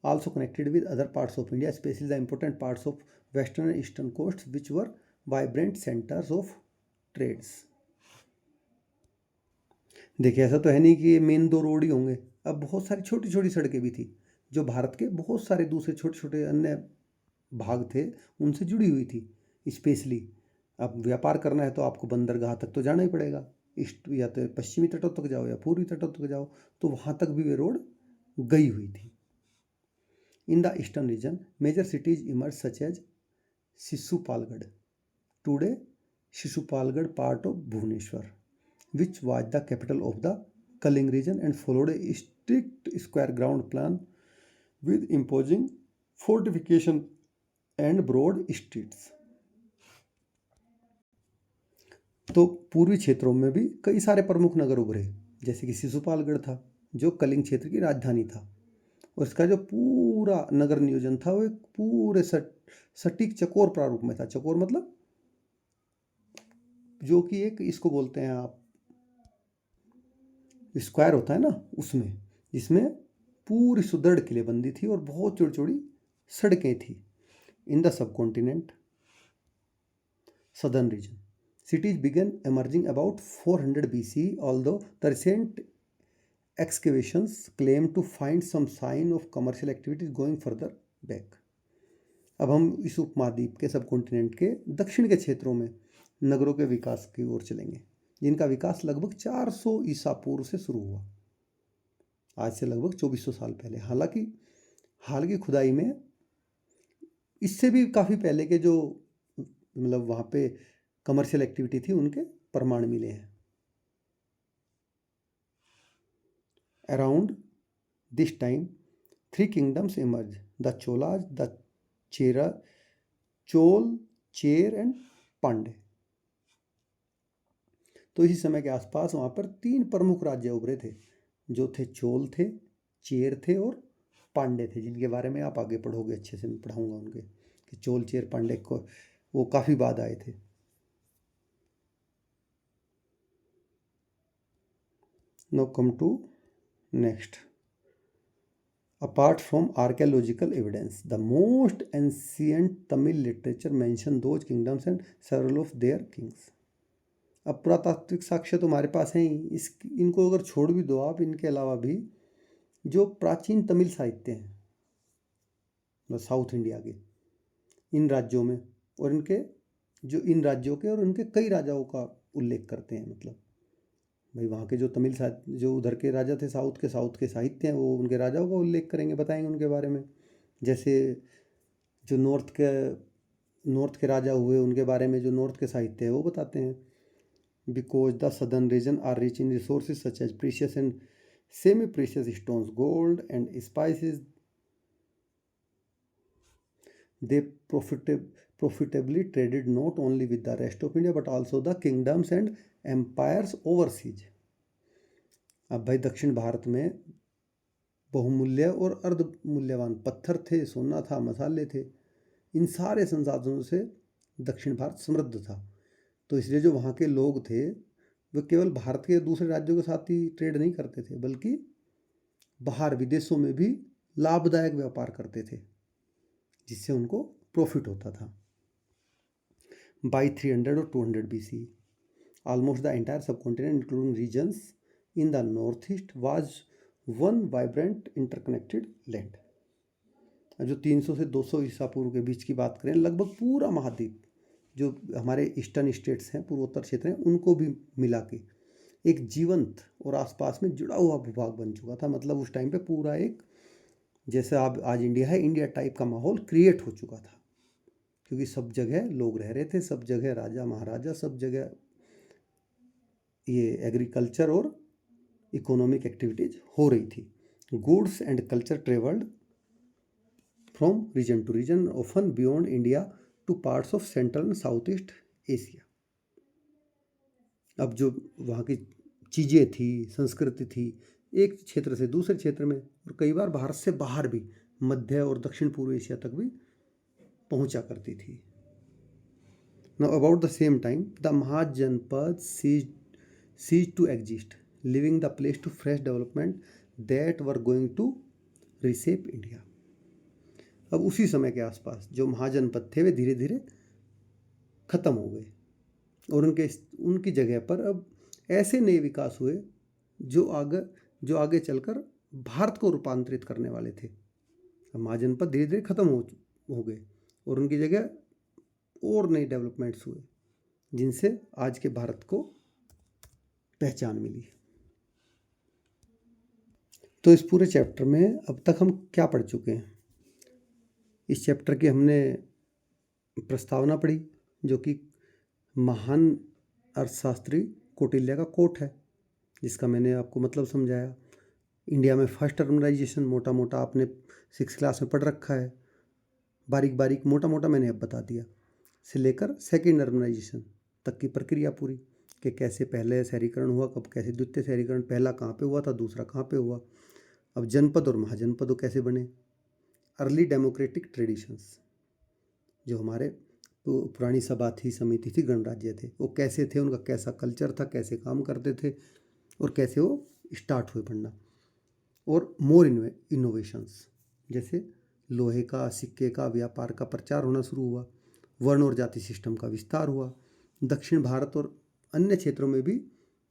[SPEAKER 1] also connected with other parts of India, specially the important parts of western and eastern coast which were vibrant centres of trades. देखिए, ऐसा तो है नहीं कि ये मेन दो रोड ही होंगे, अब बहुत सारी छोटी छोटी सड़कें भी थी जो भारत के बहुत सारे दूसरे छोटे छोटे अन्य भाग थे उनसे जुड़ी हुई थी। स्पेशली अब व्यापार करना है तो आपको बंदरगाह तक तो जाना ही पड़ेगा, ईस्ट या तो पश्चिमी तटों तक जाओ या पूर्वी तटों तक जाओ, तो वहाँ तक भी वे रोड गई हुई थी। In the eastern region major cities emerge such as Shishupalgarh, today Shishupalgarh part of Bhubaneswar, which was the capital of the Kaling region and followed a strict square ground plan with imposing fortification and broad streets। तो पूर्वी क्षेत्रों में भी कई सारे प्रमुख नगर उभरे, जैसे कि शिशुपालगढ़ था जो कलिंग क्षेत्र की राजधानी था, और इसका जो पूरा नगर नियोजन था वो एक पूरे सटीक चकोर प्रारूप में था। चकोर मतलब जो कि एक इसको बोलते हैं आप स्क्वायर होता है ना, उसमें, जिसमें पूरी सुदृढ़ किलेबंदी थी और बहुत चौड़ी चौड़ी सड़कें थी। In the sub continent southern reason cities began emerging about 400 BC, although the recent excavations claim to find some sign of commercial activities going further back। अब हम इस उपमहाद्वीप के सब कॉन्टिनेंट के दक्षिण के क्षेत्रों में नगरों के विकास की ओर चलेंगे, जिनका विकास लगभग 400 ईसा पूर्व से शुरू हुआ, आज से लगभग 2400 साल पहले। हालांकि हाल की खुदाई में इससे भी काफ़ी पहले के जो मतलब वहाँ पे कमर्शियल एक्टिविटी थी उनके प्रमाण मिले हैं। Around this time 3 kingdoms emerge, the Cholas, the Chola, Chera and Pandya. तो इसी समय के आसपास वहाँ पर 3 प्रमुख राज्य उभरे थे, जो थे चोल थे, चेर थे और पांडे थे, जिनके बारे में आप आगे पढ़ोगे, अच्छे से मैं पढ़ाऊँगा उनके कि चोल, चेर, पांडे को वो काफ़ी बाद आए थे। Now come to next, Apart from archaeological evidence, the most ancient Tamil literature mention those kingdoms and several of their kings. अब पुरातात्विक साक्ष्य तो हमारे पास हैं ही, इनको अगर छोड़ भी दो आप, इनके अलावा भी जो प्राचीन तमिल साहित्य हैं साउथ इंडिया के इन राज्यों में, और इनके जो इन राज्यों के और उनके कई राजाओं का उल्लेख करते हैं। मतलब भाई वहाँ के जो तमिल साहित्य, जो उधर के राजा थे साउथ के साहित्य हैं, वो उनके राजाओं का उल्लेख करेंगे, बताएंगे उनके बारे में। जैसे जो नॉर्थ के राजा हुए, उनके बारे में जो नॉर्थ के साहित्य है वो बताते हैं। Because the southern region are rich in resources such as precious and semi precious stones, gold and spices, they profitably traded not only with the rest of India but also the kingdoms and empires overseas। अब भाई दक्षिण भारत में बहुमूल्य और अर्ध मूल्यवान पत्थर थे, सोना था, मसाले थे, इन सारे संसाधनों से दक्षिण भारत समृद्ध था। तो इसलिए जो वहाँ के लोग थे वे केवल भारत के दूसरे राज्यों के साथ ही ट्रेड नहीं करते थे, बल्कि बाहर विदेशों में भी लाभदायक व्यापार करते थे, जिससे उनको प्रॉफिट होता था। बाई 300 और 200 BC, almost the entire subcontinent including regions in the north east was one vibrant interconnected land. जो 300 से 200 ईसा पूर्व के बीच की बात करें, लगभग पूरा महाद्वीप जो हमारे ईस्टर्न स्टेट्स हैं, पूर्वोत्तर क्षेत्र हैं, उनको भी मिला के एक जीवंत और आसपास में जुड़ा हुआ भूभाग बन चुका था। मतलब उस टाइम पे पूरा एक, जैसे आज इंडिया है, इंडिया टाइप का माहौल क्रिएट हो चुका था, क्योंकि सब जगह लोग रह रहे थे, सब जगह राजा महाराजा, सब जगह ये एग्रीकल्चर और इकोनॉमिक एक्टिविटीज हो रही थी। Goods and culture travelled from region to region, often beyond India to parts of central and south east Asia. अब जो वहाँ की चीज़ें थी, संस्कृति थी, एक क्षेत्र से दूसरे क्षेत्र में, और कई बार भारत से बाहर भी मध्य और दक्षिण पूर्व एशिया तक भी पहुंचा करती थी। Now about the same time the Mahajanapada ceased to exist, leaving the place to fresh development that were going to reshape India। अब उसी समय के आसपास जो महाजनपद थे वे धीरे धीरे खत्म हो गए, और उनकी जगह पर अब ऐसे नए विकास हुए जो आगे चलकर भारत को रूपांतरित करने वाले थे। अब महाजनपद धीरे धीरे खत्म हो गए और उनकी जगह और नए डेवलपमेंट्स हुए, जिनसे आज के भारत को पहचान मिली। तो इस पूरे चैप्टर में अब तक हम क्या पढ़ चुके हैं? इस चैप्टर की हमने प्रस्तावना पढ़ी, जो कि महान अर्थशास्त्री कौटिल्य का कोट है, जिसका मैंने आपको मतलब समझाया। इंडिया में फर्स्ट अर्बनाइजेशन मोटा मोटा आपने 6th क्लास में पढ़ रखा है, बारीक बारीक मोटा मोटा मैंने अब बता दिया, से लेकर सेकेंड अर्बनाइजेशन तक की प्रक्रिया पूरी, कि कैसे पहले शहरीकरण हुआ, कब कैसे द्वितीय शहरीकरण, पहला कहाँ पे हुआ था, दूसरा कहाँ पे हुआ, अब जनपद और महाजनपद कैसे बने, अर्ली डेमोक्रेटिक ट्रेडिशंस, जो हमारे पुरानी सभा थी, समिति थी, गणराज्य थे, वो कैसे थे, उनका कैसा कल्चर था, कैसे काम करते थे और कैसे वो स्टार्ट हुए बनना, और मोर इनोवेशंस, जैसे लोहे का, सिक्के का, व्यापार का प्रचार होना शुरू हुआ, वर्ण और जाति सिस्टम का विस्तार हुआ, दक्षिण भारत और अन्य क्षेत्रों में भी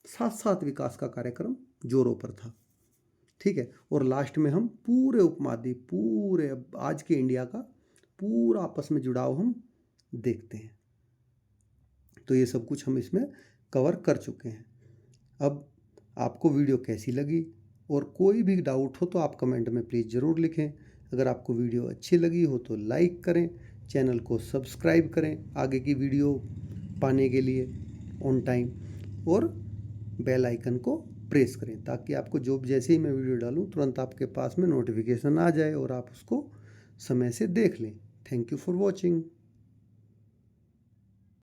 [SPEAKER 1] साथ साथ विकास का कार्यक्रम जोरों पर था। ठीक है, और लास्ट में हम पूरे उपमहाद्वीप, पूरे आज के इंडिया का पूरा आपस में जुड़ाव हम देखते हैं। तो ये सब कुछ हम इसमें कवर कर चुके हैं। अब आपको वीडियो कैसी लगी, और कोई भी डाउट हो तो आप कमेंट में प्लीज़ ज़रूर लिखें। अगर आपको वीडियो अच्छी लगी हो तो लाइक करें, चैनल को सब्सक्राइब करें आगे की वीडियो पाने के लिए ऑन टाइम, और बेल आइकन को प्रेस करें, ताकि आपको जैसे ही मैं वीडियो डालूं तुरंत आपके पास में नोटिफिकेशन आ जाए और आप उसको समय से देख लें। Thank you for watching.